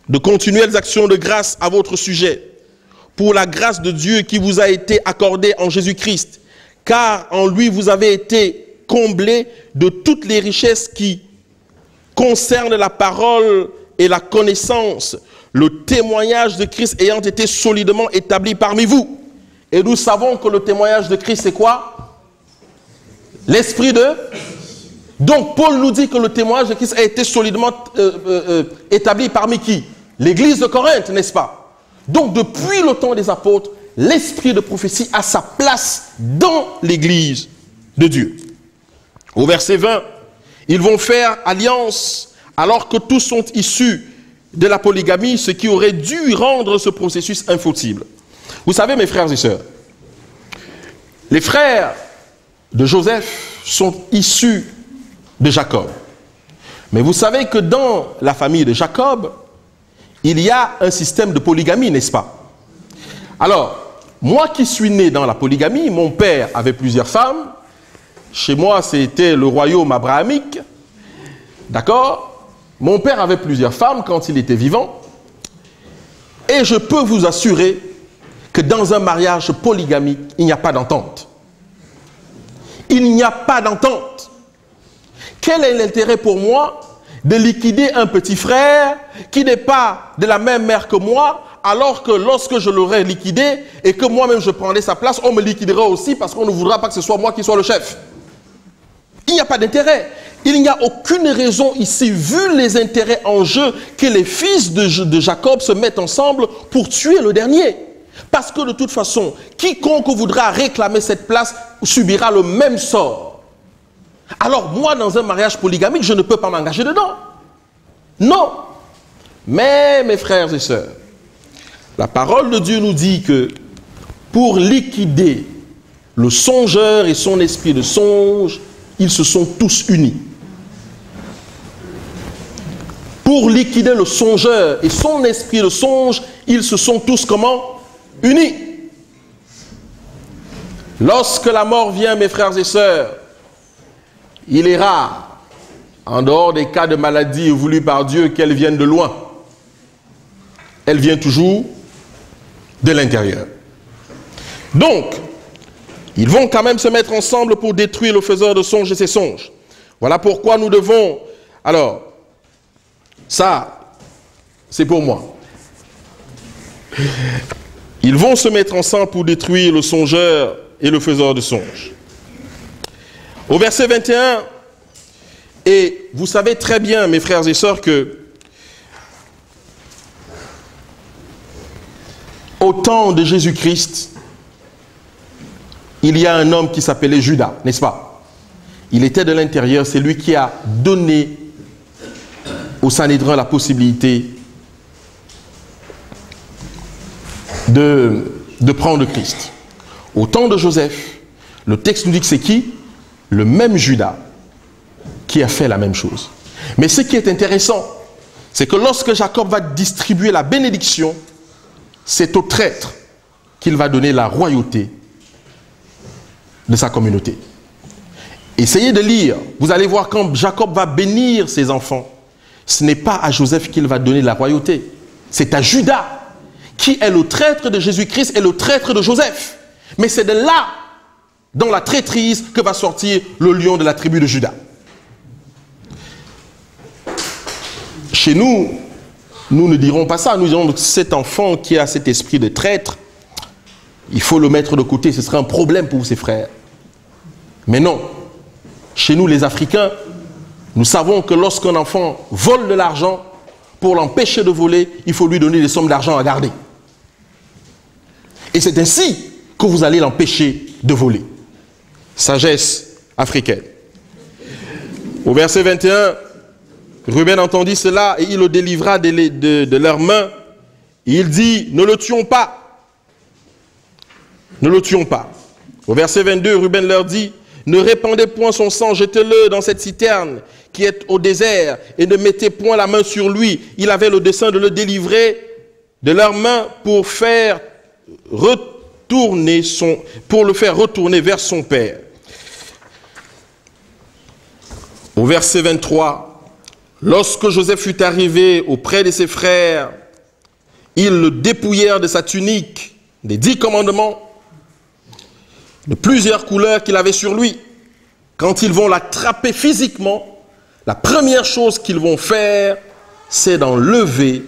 de continuelles actions de grâce à votre sujet, pour la grâce de Dieu qui vous a été accordée en Jésus-Christ. Car en lui, vous avez été comblés de toutes les richesses qui concernent la parole et la connaissance, le témoignage de Christ ayant été solidement établi parmi vous. Et nous savons que le témoignage de Christ, c'est quoi? L'esprit de... Donc, Paul nous dit que le témoignage de Christ a été solidement établi parmi qui? L'église de Corinthe, n'est-ce pas? Donc, depuis le temps des apôtres, l'esprit de prophétie a sa place dans l'église de Dieu. Au verset 20, ils vont faire alliance alors que tous sont issus de la polygamie, ce qui aurait dû rendre ce processus impossible. Vous savez, mes frères et sœurs, les frères de Joseph sont issus de Jacob. Mais vous savez que dans la famille de Jacob, il y a un système de polygamie, n'est-ce pas? Alors, moi qui suis né dans la polygamie, mon père avait plusieurs femmes. Chez moi, c'était le royaume abrahamique. D'accord? Mon père avait plusieurs femmes quand il était vivant. Et je peux vous assurer que dans un mariage polygamique, il n'y a pas d'entente. Il n'y a pas d'entente. Quel est l'intérêt pour moi de liquider un petit frère qui n'est pas de la même mère que moi, alors que lorsque je l'aurais liquidé et que moi-même je prendrais sa place, on me liquidera aussi parce qu'on ne voudra pas que ce soit moi qui sois le chef. Il n'y a pas d'intérêt. Il n'y a aucune raison ici, vu les intérêts en jeu, que les fils de Jacob se mettent ensemble pour tuer le dernier. Parce que de toute façon, quiconque voudra réclamer cette place subira le même sort. Alors moi, dans un mariage polygamique, je ne peux pas m'engager dedans. Non. Mais mes frères et sœurs, la parole de Dieu nous dit que pour liquider le songeur et son esprit de songe, ils se sont tous unis. Pour liquider le songeur et son esprit de songe, ils se sont tous comment? Unis. Lorsque la mort vient, mes frères et sœurs, il est rare, en dehors des cas de maladie voulus par Dieu, qu'elle vienne de loin. Elle vient toujours de l'intérieur. Donc, ils vont quand même se mettre ensemble pour détruire le faiseur de songes et ses songes. Voilà pourquoi nous devons... Alors, ça, c'est pour moi. Ils vont se mettre ensemble pour détruire le songeur et le faiseur de songes. Au verset 21, et vous savez très bien, mes frères et sœurs, que au temps de Jésus-Christ, il y a un homme qui s'appelait Judas, n'est-ce pas? Il était de l'intérieur, c'est lui qui a donné au Sanhédrin la possibilité de prendre Christ. Au temps de Joseph, le texte nous dit que c'est qui? Le même Judas qui a fait la même chose. Mais ce qui est intéressant, c'est que lorsque Jacob va distribuer la bénédiction, c'est au traître qu'il va donner la royauté de sa communauté. Essayez de lire, vous allez voir quand Jacob va bénir ses enfants, ce n'est pas à Joseph qu'il va donner la royauté, c'est à Judas, qui est le traître de Jésus-Christ et le traître de Joseph. Mais c'est de là, dans la traîtrise, que va sortir le lion de la tribu de Judas. Chez nous, nous ne dirons pas ça. Nous dirons que cet enfant qui a cet esprit de traître, il faut le mettre de côté. Ce serait un problème pour ses frères. Mais non. Chez nous, les Africains, nous savons que lorsqu'un enfant vole de l'argent, pour l'empêcher de voler, il faut lui donner des sommes d'argent à garder. Et c'est ainsi que vous allez l'empêcher de voler. Sagesse africaine. Au verset 21, Ruben entendit cela et il le délivra de leurs mains. Il dit, ne le tuons pas. Ne le tuons pas. Au verset 22, Ruben leur dit, ne répandez point son sang, jetez-le dans cette citerne qui est au désert et ne mettez point la main sur lui. Il avait le dessein de le délivrer de leurs mains pour le faire retourner vers son père. Au verset 23, lorsque Joseph fut arrivé auprès de ses frères, ils le dépouillèrent de sa tunique, des 10 commandements, de plusieurs couleurs qu'il avait sur lui. Quand ils vont l'attraper physiquement, la première chose qu'ils vont faire, c'est d'enlever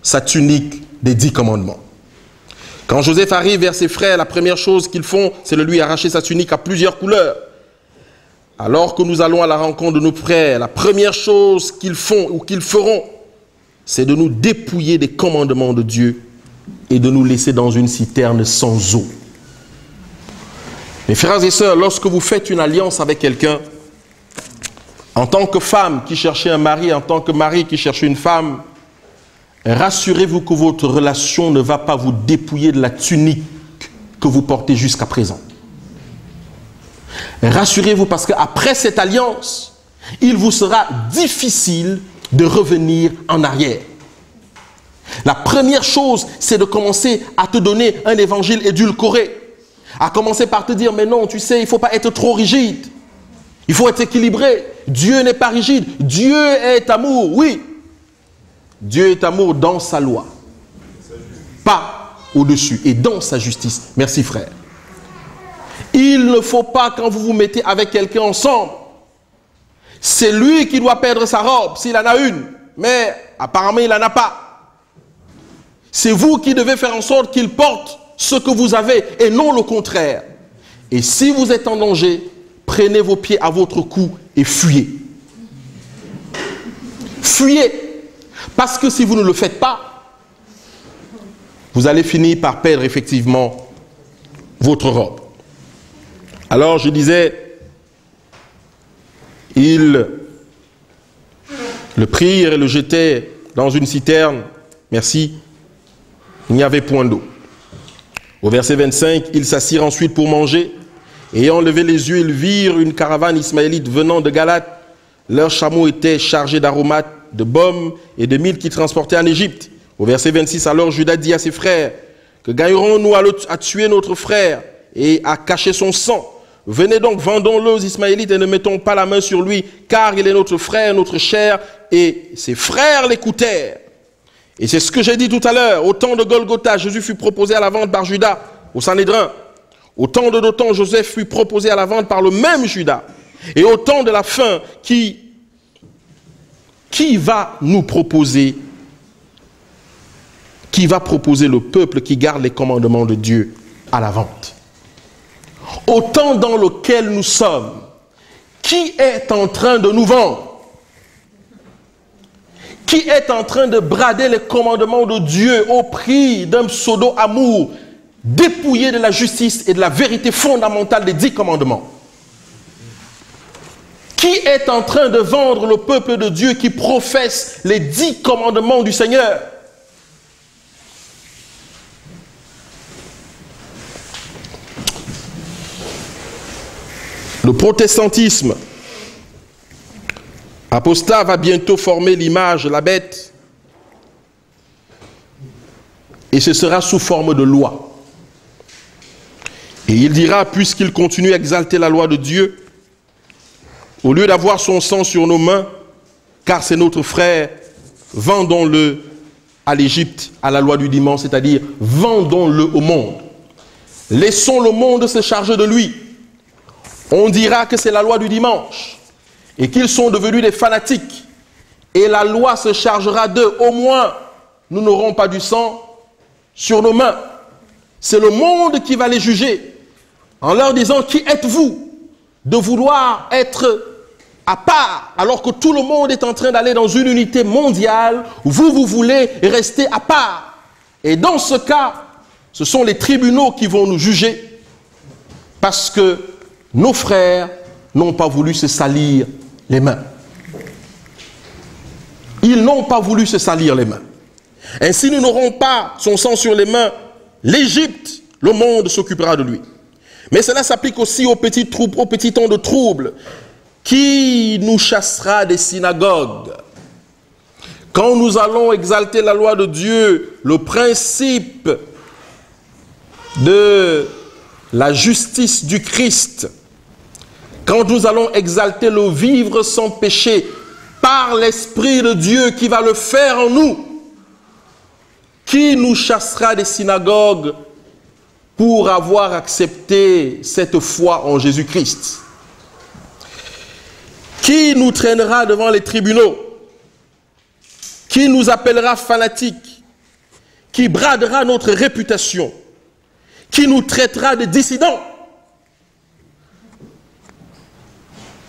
sa tunique des 10 commandements. Quand Joseph arrive vers ses frères, la première chose qu'ils font, c'est de lui arracher sa tunique à plusieurs couleurs. Alors que nous allons à la rencontre de nos frères, la première chose qu'ils font ou qu'ils feront, c'est de nous dépouiller des commandements de Dieu et de nous laisser dans une citerne sans eau. Mes frères et sœurs, lorsque vous faites une alliance avec quelqu'un, en tant que femme qui cherchez un mari, en tant que mari qui cherche une femme, rassurez-vous que votre relation ne va pas vous dépouiller de la tunique que vous portez jusqu'à présent. Rassurez-vous parce qu'après cette alliance, il vous sera difficile de revenir en arrière. La première chose, c'est de commencer à te donner un évangile édulcoré. À commencer par te dire, mais non, tu sais, il ne faut pas être trop rigide. Il faut être équilibré. Dieu n'est pas rigide. Dieu est amour, oui. Dieu est amour dans sa loi. Pas au-dessus et dans sa justice. Merci frère. Il ne faut pas, quand vous vous mettez avec quelqu'un ensemble, c'est lui qui doit perdre sa robe s'il en a une, mais apparemment il n'en a pas. C'est vous qui devez faire en sorte qu'il porte ce que vous avez et non le contraire. Et si vous êtes en danger, prenez vos pieds à votre cou et fuyez. Fuyez. Parce que si vous ne le faites pas, vous allez finir par perdre effectivement votre robe. Alors je disais, ils le prirent et le jetaient dans une citerne. Merci. Il n'y avait point d'eau. Au verset 25, ils s'assirent ensuite pour manger. Ayant levé les yeux, ils virent une caravane ismaélite venant de Galate. Leurs chameaux étaient chargés d'aromates, de baumes et de myrrhe qui transportaient en Égypte. Au verset 26, alors Judas dit à ses frères, que gagnerons-nous à tuer notre frère et à cacher son sang? Venez donc, vendons-le aux Ismaélites et ne mettons pas la main sur lui, car il est notre frère, notre chair. Et ses frères l'écoutèrent. Et c'est ce que j'ai dit tout à l'heure. Au temps de Golgotha, Jésus fut proposé à la vente par Judas, au Sanhédrin. Au temps de Dothan, Joseph fut proposé à la vente par le même Judas. Et au temps de la fin, qui va nous proposer? Qui va proposer le peuple qui garde les commandements de Dieu à la vente? Au temps dans lequel nous sommes, qui est en train de nous vendre? Qui est en train de brader les commandements de Dieu au prix d'un pseudo-amour dépouillé de la justice et de la vérité fondamentale des 10 commandements? Qui est en train de vendre le peuple de Dieu qui professe les 10 commandements du Seigneur? Le protestantisme apostat va bientôt former l'image de la bête et ce sera sous forme de loi. Et il dira, puisqu'il continue à exalter la loi de Dieu, au lieu d'avoir son sang sur nos mains, car c'est notre frère, vendons-le à l'Égypte, à la loi du dimanche, c'est-à-dire vendons-le au monde. Laissons le monde se charger de lui. On dira que c'est la loi du dimanche et qu'ils sont devenus des fanatiques. Et la loi se chargera d'eux. Au moins, nous n'aurons pas du sang sur nos mains. C'est le monde qui va les juger en leur disant, qui êtes-vous de vouloir être à part alors que tout le monde est en train d'aller dans une unité mondiale, vous voulez rester à part. Et dans ce cas, ce sont les tribunaux qui vont nous juger parce que nos frères n'ont pas voulu se salir les mains. Ils n'ont pas voulu se salir les mains. Ainsi, nous n'aurons pas son sang sur les mains. L'Égypte, le monde s'occupera de lui. Mais cela s'applique aussi aux petits temps de trouble. Qui nous chassera des synagogues? Quand nous allons exalter la loi de Dieu, le principe de la justice du Christ, quand nous allons exalter le vivre sans péché par l'Esprit de Dieu qui va le faire en nous, qui nous chassera des synagogues pour avoir accepté cette foi en Jésus-Christ? Qui nous traînera devant les tribunaux? Qui nous appellera fanatiques? Qui bradera notre réputation? Qui nous traitera de dissidents?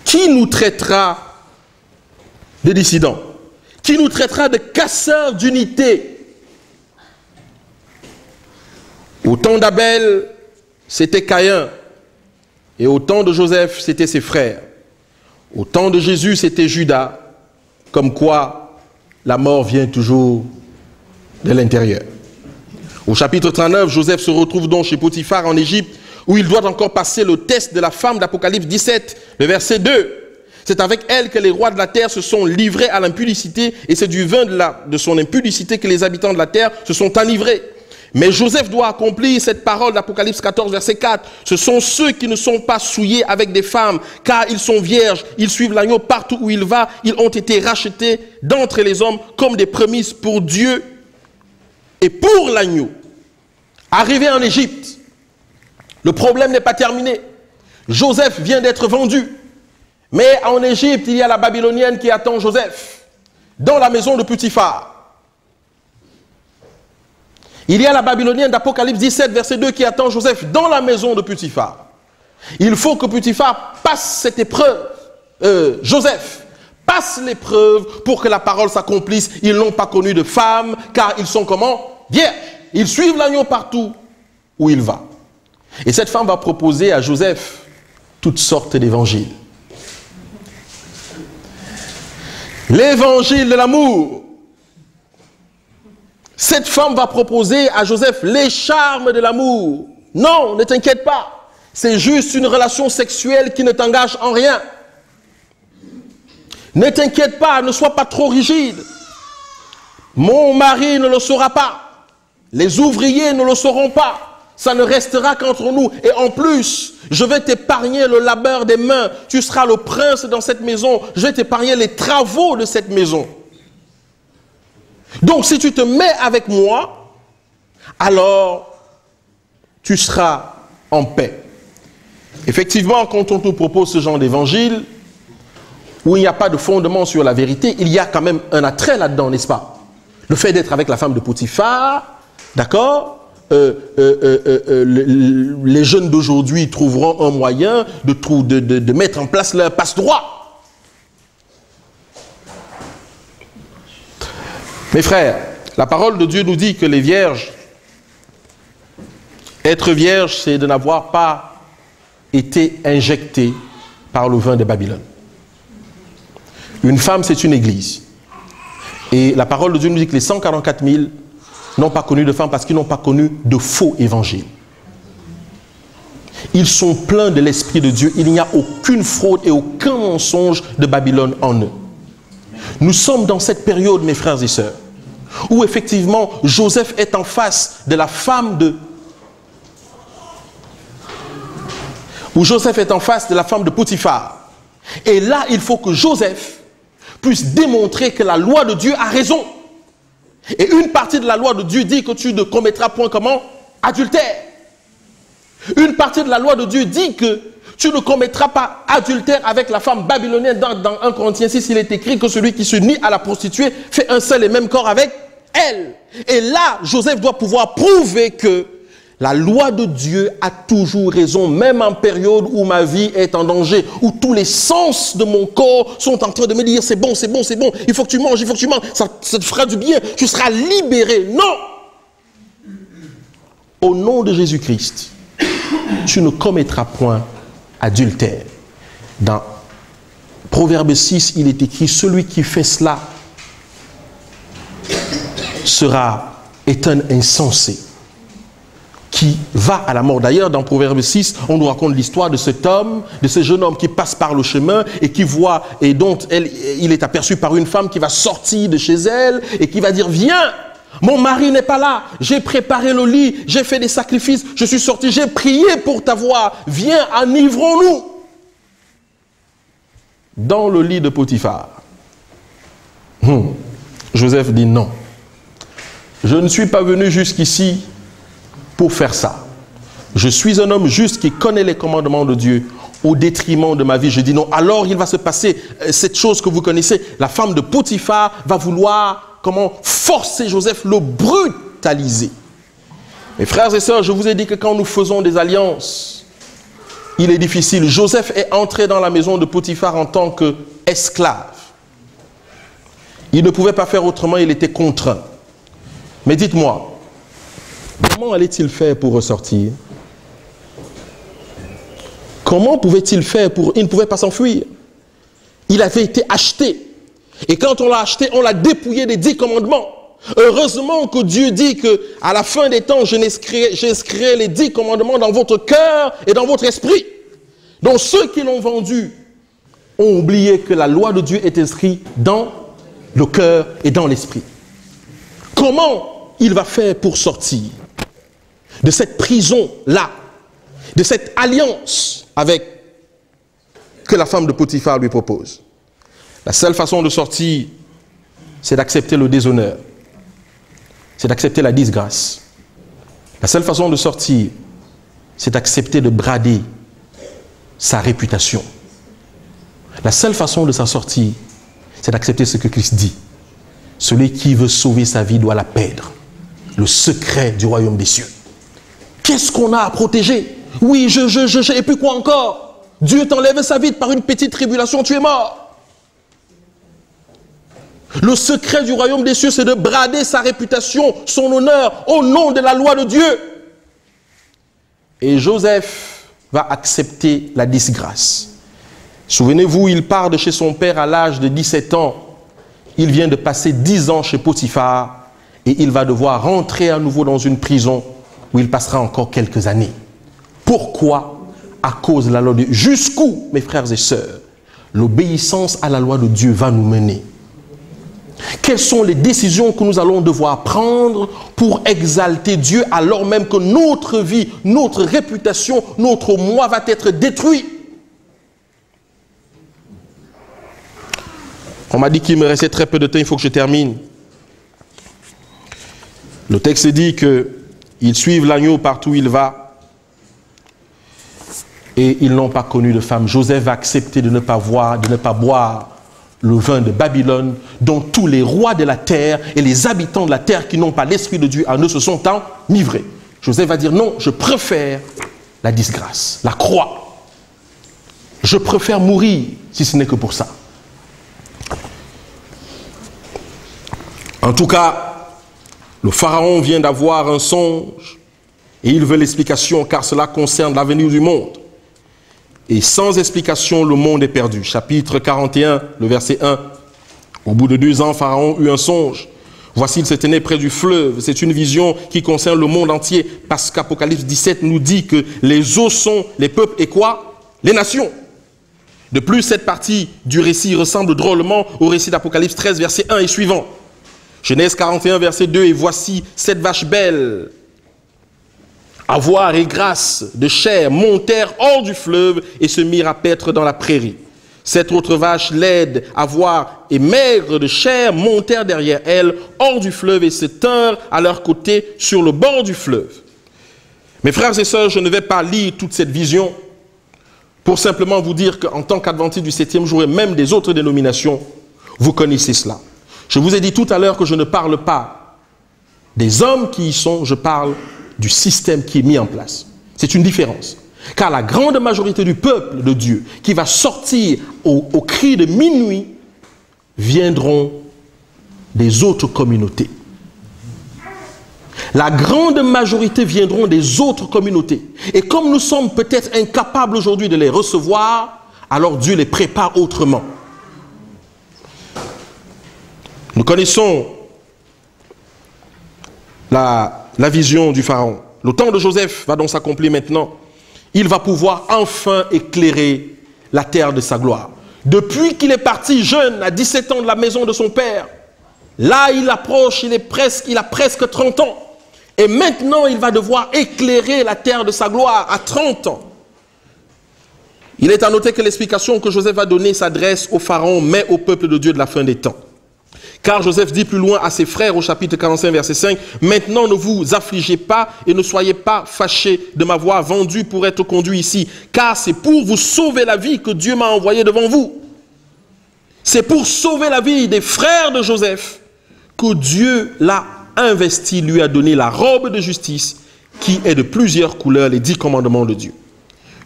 Qui nous traitera de dissidents? Qui nous traitera de casseurs d'unité? Au temps d'Abel, c'était Caïn. Et au temps de Joseph, c'était ses frères. Au temps de Jésus, c'était Judas. Comme quoi, la mort vient toujours de l'intérieur. Au chapitre 39, Joseph se retrouve donc chez Potiphar en Égypte, où il doit encore passer le test de la femme d'Apocalypse 17, le verset 2. C'est avec elle que les rois de la terre se sont livrés à l'impudicité, et c'est du vin de son impudicité que les habitants de la terre se sont enivrés. Mais Joseph doit accomplir cette parole d'Apocalypse 14, verset 4. Ce sont ceux qui ne sont pas souillés avec des femmes, car ils sont vierges, ils suivent l'agneau partout où il va, ils ont été rachetés d'entre les hommes comme des prémices pour Dieu et pour l'agneau. Arrivé en Égypte, le problème n'est pas terminé. Joseph vient d'être vendu. Mais en Égypte, il y a la Babylonienne qui attend Joseph dans la maison de Potiphar. Il y a la Babylonienne d'Apocalypse 17, verset 2 qui attend Joseph dans la maison de Potiphar. Il faut que Potiphar passe cette épreuve. Joseph passe l'épreuve pour que la parole s'accomplisse. Ils n'ont pas connu de femme car ils sont comment? Vierges. Ils suivent l'agneau partout où il va. Et cette femme va proposer à Joseph toutes sortes d'évangiles. L'évangile de l'amour. Cette femme va proposer à Joseph les charmes de l'amour. Non, ne t'inquiète pas. C'est juste une relation sexuelle qui ne t'engage en rien. Ne t'inquiète pas, ne sois pas trop rigide. Mon mari ne le saura pas. Les ouvriers ne le sauront pas. Ça ne restera qu'entre nous. Et en plus, je vais t'épargner le labeur des mains. Tu seras le prince dans cette maison. Je vais t'épargner les travaux de cette maison. Donc, si tu te mets avec moi, alors tu seras en paix. Effectivement, quand on te propose ce genre d'évangile, où il n'y a pas de fondement sur la vérité, il y a quand même un attrait là-dedans, n'est-ce pas? Le fait d'être avec la femme de Potiphar, d'accord? Les jeunes d'aujourd'hui trouveront un moyen de mettre en place leur passe-droit. Mes frères, la parole de Dieu nous dit que les vierges, être vierge, c'est de n'avoir pas été injecté par le vin de Babylone. Une femme, c'est une église. Et la parole de Dieu nous dit que les 144 000 n'ont pas connu de femme parce qu'ils n'ont pas connu de faux évangiles. Ils sont pleins de l'Esprit de Dieu. Il n'y a aucune fraude et aucun mensonge de Babylone en eux. Nous sommes dans cette période, mes frères et sœurs, où effectivement Joseph est en face de la femme de... Potiphar. Et là, il faut que Joseph puisse démontrer que la loi de Dieu a raison. Et une partie de la loi de Dieu dit que tu ne commettras point comment? Adultère. Une partie de la loi de Dieu dit que tu ne commettras pas adultère avec la femme babylonienne. Dans 1 Corinthiens 6, il est écrit que celui qui se nie à la prostituée fait un seul et même corps avec elle. Et là, Joseph doit pouvoir prouver que la loi de Dieu a toujours raison, même en période où ma vie est en danger, où tous les sens de mon corps sont en train de me dire c'est bon, c'est bon, c'est bon, il faut que tu manges, ça te fera du bien, tu seras libéré. Non! Au nom de Jésus-Christ, tu ne commettras point adultère. Dans Proverbe 6, il est écrit, celui qui fait cela est un insensé qui va à la mort. D'ailleurs, dans Proverbe 6, on nous raconte l'histoire de cet homme, de ce jeune homme qui passe par le chemin et qui voit, et dont il est aperçu par une femme qui va sortir de chez elle et qui va dire, viens, mon mari n'est pas là, j'ai préparé le lit, j'ai fait des sacrifices, je suis sorti, j'ai prié pour t'avoir, viens, enivrons-nous. Dans le lit de Potiphar, Joseph dit non, je ne suis pas venu jusqu'ici pour faire ça. Je suis un homme juste qui connaît les commandements de Dieu au détriment de ma vie. Je dis non. Alors il va se passer cette chose que vous connaissez. La femme de Potiphar va vouloir forcer Joseph, le brutaliser. Mes frères et sœurs, je vous ai dit que quand nous faisons des alliances, il est difficile. Joseph est entré dans la maison de Potiphar en tant qu'esclave. Il ne pouvait pas faire autrement, il était contraint. Mais dites-moi, comment allait-il faire pour ressortir? Comment pouvait-il faire pour... Il ne pouvait pas s'enfuir. Il avait été acheté. Et quand on l'a acheté, on l'a dépouillé des 10 commandements. Heureusement que Dieu dit qu'à la fin des temps, j'inscrirai les 10 commandements dans votre cœur et dans votre esprit. Donc ceux qui l'ont vendu ont oublié que la loi de Dieu est inscrite dans le cœur et dans l'esprit. Comment il va faire pour sortir de cette prison-là, de cette alliance que la femme de Potiphar lui propose? La seule façon de sortir, c'est d'accepter le déshonneur, c'est d'accepter la disgrâce. La seule façon de sortir, c'est d'accepter de brader sa réputation. La seule façon de s'en sortir, c'est d'accepter ce que Christ dit. Celui qui veut sauver sa vie doit la perdre. Le secret du royaume des cieux. Qu'est-ce qu'on a à protéger? Oui, et puis quoi encore? Dieu t'enlève sa vie par une petite tribulation, tu es mort. Le secret du royaume des cieux, c'est de brader sa réputation, son honneur, au nom de la loi de Dieu. Et Joseph va accepter la disgrâce. Souvenez-vous, il part de chez son père à l'âge de 17 ans. Il vient de passer 10 ans chez Potiphar et il va devoir rentrer à nouveau dans une prison où il passera encore quelques années. Pourquoi? À cause de la loi de Dieu. Jusqu'où, mes frères et sœurs, l'obéissance à la loi de Dieu va nous mener? Quelles sont les décisions que nous allons devoir prendre pour exalter Dieu alors même que notre vie, notre réputation, notre moi va être détruit? On m'a dit qu'il me restait très peu de temps, il faut que je termine. Le texte dit qu'ils suivent l'agneau partout où il va et ils n'ont pas connu de femme. Joseph va accepter de ne pas boire le vin de Babylone dont tous les rois de la terre et les habitants de la terre qui n'ont pas l'esprit de Dieu en eux se sont enivrés. Joseph va dire non, je préfère la disgrâce, la croix. Je préfère mourir si ce n'est que pour ça. En tout cas, le pharaon vient d'avoir un songe et il veut l'explication car cela concerne l'avenir du monde. Et sans explication, le monde est perdu. Chapitre 41, le verset 1. Au bout de 2 ans, Pharaon eut un songe. Voici, il se tenait près du fleuve. C'est une vision qui concerne le monde entier parce qu'Apocalypse 17 nous dit que les eaux sont les peuples et quoi? Les nations. De plus, cette partie du récit ressemble drôlement au récit d'Apocalypse 13, verset 1 et suivant. Genèse 41, verset 2, et voici 7 vaches belles, avoir et grâce de chair, montèrent hors du fleuve et se mirent à paître dans la prairie. 7 autres vaches laides, avoir et maigres de chair, montèrent derrière elles, hors du fleuve et se tinrent à leur côté sur le bord du fleuve. Mes frères et sœurs, je ne vais pas lire toute cette vision pour simplement vous dire qu'en tant qu'adventiste du 7e jour et même des autres dénominations, vous connaissez cela. Je vous ai dit tout à l'heure que je ne parle pas des hommes qui y sont, je parle du système qui est mis en place. C'est une différence. Car la grande majorité du peuple de Dieu qui va sortir au cri de minuit viendront des autres communautés. La grande majorité viendront des autres communautés. Et comme nous sommes peut-être incapables aujourd'hui de les recevoir, alors Dieu les prépare autrement. Nous connaissons la vision du pharaon. Le temps de Joseph va donc s'accomplir maintenant. Il va pouvoir enfin éclairer la terre de sa gloire. Depuis qu'il est parti jeune, à 17 ans de la maison de son père, là il approche, il a presque 30 ans. Et maintenant il va devoir éclairer la terre de sa gloire à 30 ans. Il est à noter que l'explication que Joseph va donner s'adresse au pharaon, mais au peuple de Dieu de la fin des temps. Car Joseph dit plus loin à ses frères au chapitre 45, verset 5, « Maintenant ne vous affligez pas et ne soyez pas fâchés de m'avoir vendu pour être conduit ici, car c'est pour vous sauver la vie que Dieu m'a envoyé devant vous. » C'est pour sauver la vie des frères de Joseph que Dieu l'a investi, lui a donné la robe de justice qui est de plusieurs couleurs, les 10 commandements de Dieu.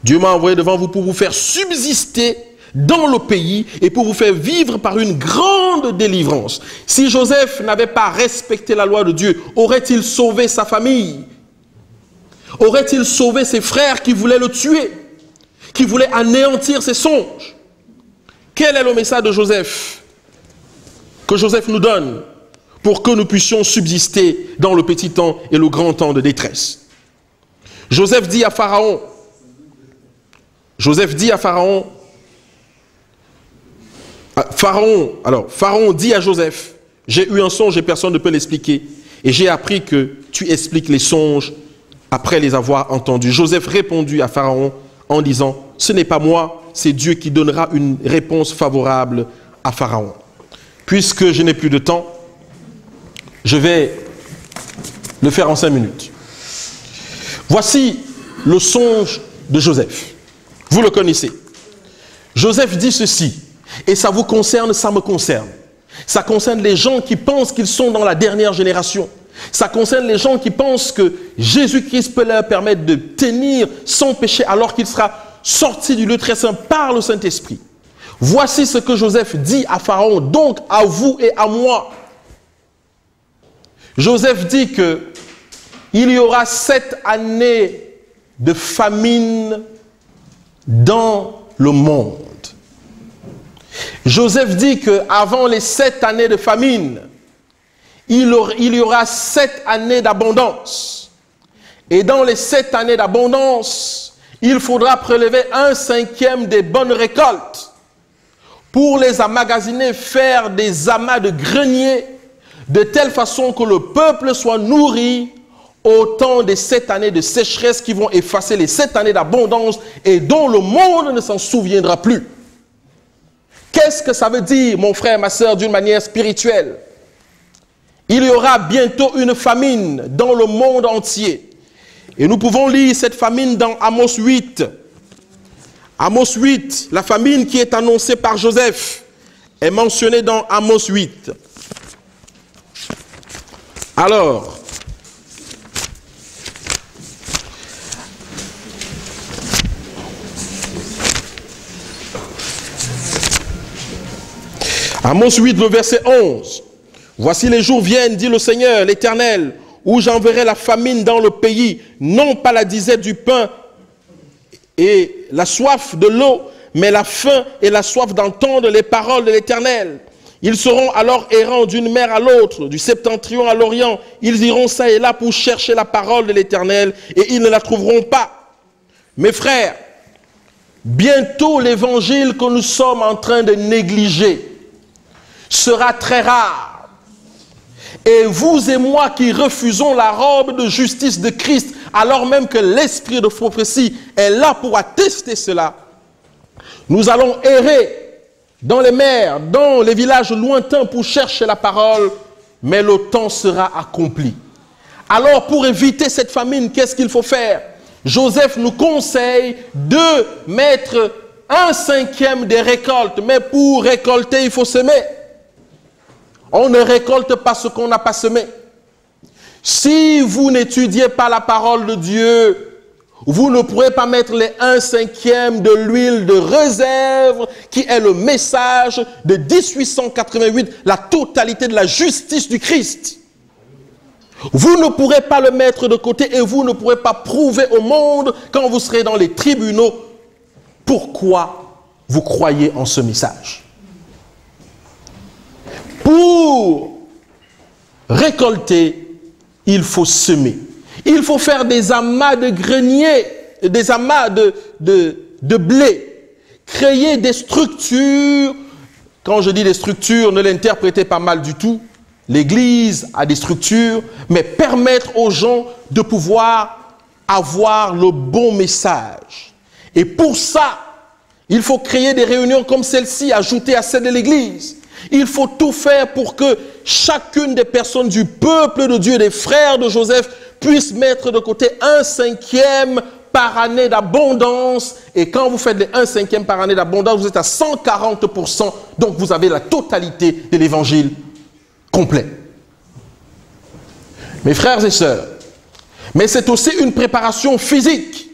Dieu m'a envoyé devant vous pour vous faire subsister dans le pays et pour vous faire vivre par une grande délivrance. Si Joseph n'avait pas respecté la loi de Dieu, aurait-il sauvé sa famille? Aurait-il sauvé ses frères qui voulaient le tuer, qui voulaient anéantir ses songes? Quel est le message de Joseph que Joseph nous donne pour que nous puissions subsister dans le petit temps et le grand temps de détresse? Joseph dit à Pharaon, Pharaon dit à Joseph, j'ai eu un songe et personne ne peut l'expliquer. Et j'ai appris que tu expliques les songes après les avoir entendus. Joseph répondit à Pharaon en disant, ce n'est pas moi, c'est Dieu qui donnera une réponse favorable à Pharaon. Puisque je n'ai plus de temps, je vais le faire en 5 minutes. Voici le songe de Joseph. Vous le connaissez. Joseph dit ceci, et ça vous concerne, ça me concerne. Ça concerne les gens qui pensent qu'ils sont dans la dernière génération. Ça concerne les gens qui pensent que Jésus-Christ peut leur permettre de tenir sans péché alors qu'il sera sorti du lieu très saint par le Saint-Esprit. Voici ce que Joseph dit à Pharaon, donc à vous et à moi. Joseph dit que il y aura 7 années de famine dans le monde. Joseph dit qu'avant les 7 années de famine, il y aura 7 années d'abondance. Et dans les 7 années d'abondance, il faudra prélever 1/5 des bonnes récoltes pour les emmagasiner, faire des amas de greniers, de telle façon que le peuple soit nourri au temps des 7 années de sécheresse qui vont effacer les 7 années d'abondance et dont le monde ne s'en souviendra plus. Qu'est-ce que ça veut dire, mon frère, ma soeur, d'une manière spirituelle? Il y aura bientôt une famine dans le monde entier. Et nous pouvons lire cette famine dans Amos 8. Amos 8, la famine qui est annoncée par Joseph, est mentionnée dans Amos 8. Alors, Amos 8, le verset 11. Voici les jours viennent, dit le Seigneur, l'Éternel, où j'enverrai la famine dans le pays, non pas la disette du pain et la soif de l'eau, mais la faim et la soif d'entendre les paroles de l'Éternel. Ils seront alors errants d'une mer à l'autre, du septentrion à l'orient. Ils iront ça et là pour chercher la parole de l'Éternel et ils ne la trouveront pas. Mes frères, bientôt l'évangile que nous sommes en train de négliger sera très rare. Et vous et moi qui refusons la robe de justice de Christ, alors même que l'esprit de prophétie est là pour attester cela, nous allons errer dans les mers, dans les villages lointains pour chercher la parole, mais le temps sera accompli. Alors pour éviter cette famine, qu'est-ce qu'il faut faire? Joseph nous conseille de mettre 1/5 des récoltes, mais pour récolter, il faut semer. On ne récolte pas ce qu'on n'a pas semé. Si vous n'étudiez pas la parole de Dieu, vous ne pourrez pas mettre les 1/5 de l'huile de réserve qui est le message de 1888, la totalité de la justice du Christ. Vous ne pourrez pas le mettre de côté et vous ne pourrez pas prouver au monde quand vous serez dans les tribunaux pourquoi vous croyez en ce message. Pour récolter, il faut semer. Il faut faire des amas de greniers, des amas de blé. Créer des structures. Quand je dis des structures, ne l'interprétez pas mal du tout. L'Église a des structures, mais permettre aux gens de pouvoir avoir le bon message. Et pour ça, il faut créer des réunions comme celle-ci, ajoutées à celle de l'Église. Il faut tout faire pour que chacune des personnes du peuple de Dieu, des frères de Joseph, puisse mettre de côté 1/5 par année d'abondance. Et quand vous faites les 1/5 par année d'abondance, vous êtes à 140%. Donc vous avez la totalité de l'évangile complet. Mes frères et sœurs, mais c'est aussi une préparation physique.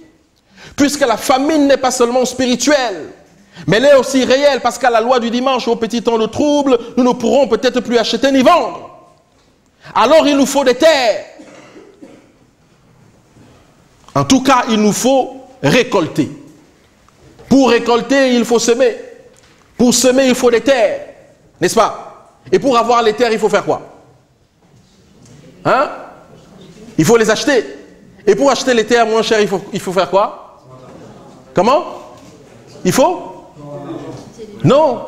Puisque la famine n'est pas seulement spirituelle, mais elle est aussi réelle, parce qu'à la loi du dimanche, au petit temps de trouble, nous ne pourrons peut-être plus acheter ni vendre. Alors il nous faut des terres. En tout cas, il nous faut récolter. Pour récolter, il faut semer. Pour semer, il faut des terres. N'est-ce pas? Et pour avoir les terres, il faut faire quoi? Hein? Il faut les acheter. Et pour acheter les terres moins chères, il faut faire quoi? Comment? Il faut? Non,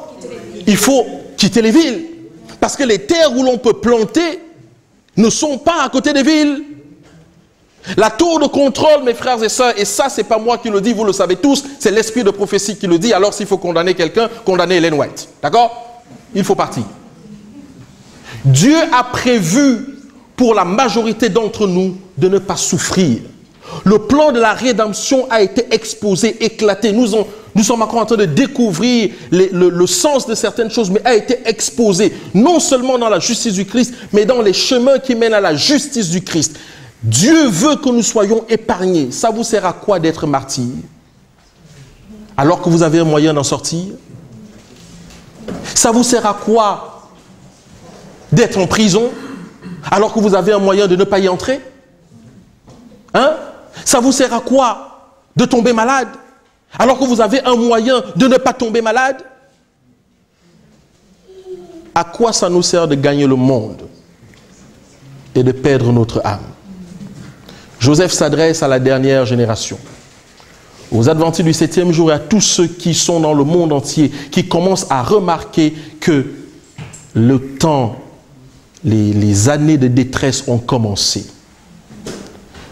il faut quitter les villes. Parce que les terres où l'on peut planter ne sont pas à côté des villes. La tour de contrôle, mes frères et sœurs, et ça, c'est pas moi qui le dis, vous le savez tous, c'est l'esprit de prophétie qui le dit. Alors, s'il faut condamner quelqu'un, condamnez Ellen White. D'accord? Il faut partir. Dieu a prévu pour la majorité d'entre nous de ne pas souffrir. Le plan de la rédemption a été exposé, éclaté. Nous sommes encore en train de découvrir le sens de certaines choses, mais a été exposé, non seulement dans la justice du Christ, mais dans les chemins qui mènent à la justice du Christ. Dieu veut que nous soyons épargnés. Ça vous sert à quoi d'être martyr? Alors que vous avez un moyen d'en sortir? Ça vous sert à quoi d'être en prison alors que vous avez un moyen de ne pas y entrer? Hein? Ça vous sert à quoi de tomber malade alors que vous avez un moyen de ne pas tomber malade? À quoi ça nous sert de gagner le monde et de perdre notre âme? Joseph s'adresse à la dernière génération, aux adventistes du 7e jour et à tous ceux qui sont dans le monde entier, qui commencent à remarquer que le temps, les années de détresse ont commencé.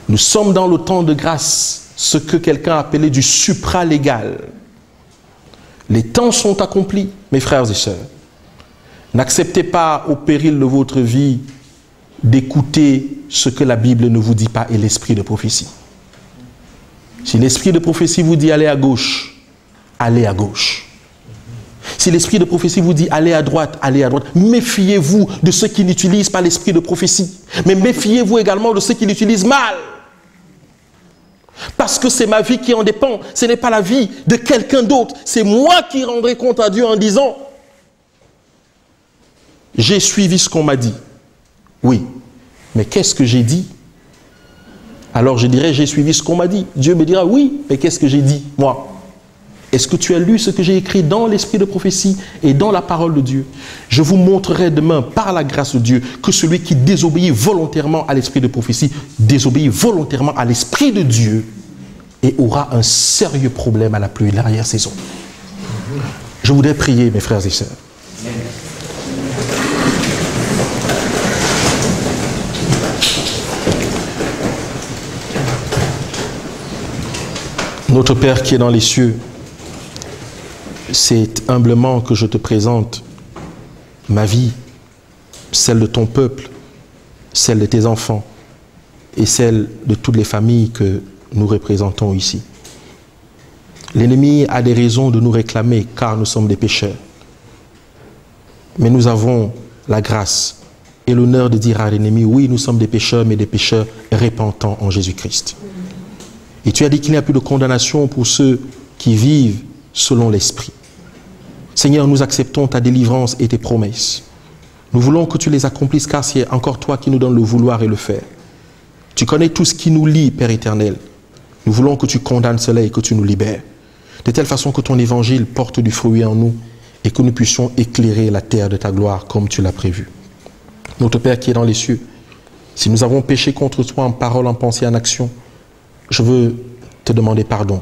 Nous sommes dans le temps de grâce, ce que quelqu'un a appelé du supralégal. Les temps sont accomplis, mes frères et sœurs. N'acceptez pas au péril de votre vie d'écouter ce que la Bible ne vous dit pas et l'esprit de prophétie. Si l'esprit de prophétie vous dit allez à gauche, allez à gauche. Si l'esprit de prophétie vous dit allez à droite, allez à droite. Méfiez-vous de ceux qui n'utilisent pas l'esprit de prophétie. Mais méfiez-vous également de ceux qui l'utilisent mal. Parce que c'est ma vie qui en dépend. Ce n'est pas la vie de quelqu'un d'autre. C'est moi qui rendrai compte à Dieu en disant j'ai suivi ce qu'on m'a dit. Oui, mais qu'est-ce que j'ai dit? Alors je dirais j'ai suivi ce qu'on m'a dit. Dieu me dira oui, mais qu'est-ce que j'ai dit moi? Est-ce que tu as lu ce que j'ai écrit dans l'esprit de prophétie et dans la parole de Dieu? Je vous montrerai demain, par la grâce de Dieu, que celui qui désobéit volontairement à l'esprit de prophétie, désobéit volontairement à l'esprit de Dieu et aura un sérieux problème à la pluie de l'arrière-saison. Je voudrais prier, mes frères et sœurs. Notre Père qui est dans les cieux, c'est humblement que je te présente ma vie, celle de ton peuple, celle de tes enfants et celle de toutes les familles que nous représentons ici. L'ennemi a des raisons de nous réclamer car nous sommes des pécheurs. Mais nous avons la grâce et l'honneur de dire à l'ennemi, oui, nous sommes des pécheurs, mais des pécheurs repentants en Jésus-Christ. Et tu as dit qu'il n'y a plus de condamnation pour ceux qui vivent selon l'Esprit. Seigneur, nous acceptons ta délivrance et tes promesses. Nous voulons que tu les accomplisses car c'est encore toi qui nous donnes le vouloir et le faire. Tu connais tout ce qui nous lie, Père éternel. Nous voulons que tu condamnes cela et que tu nous libères. De telle façon que ton évangile porte du fruit en nous et que nous puissions éclairer la terre de ta gloire comme tu l'as prévu. Notre Père qui est dans les cieux, si nous avons péché contre toi en parole, en pensée, en action, je veux te demander pardon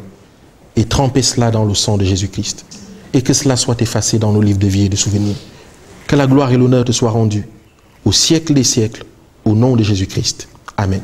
et tremper cela dans le sang de Jésus-Christ et que cela soit effacé dans nos livres de vie et de souvenirs. Que la gloire et l'honneur te soient rendus au siècle des siècles, au nom de Jésus-Christ. Amen.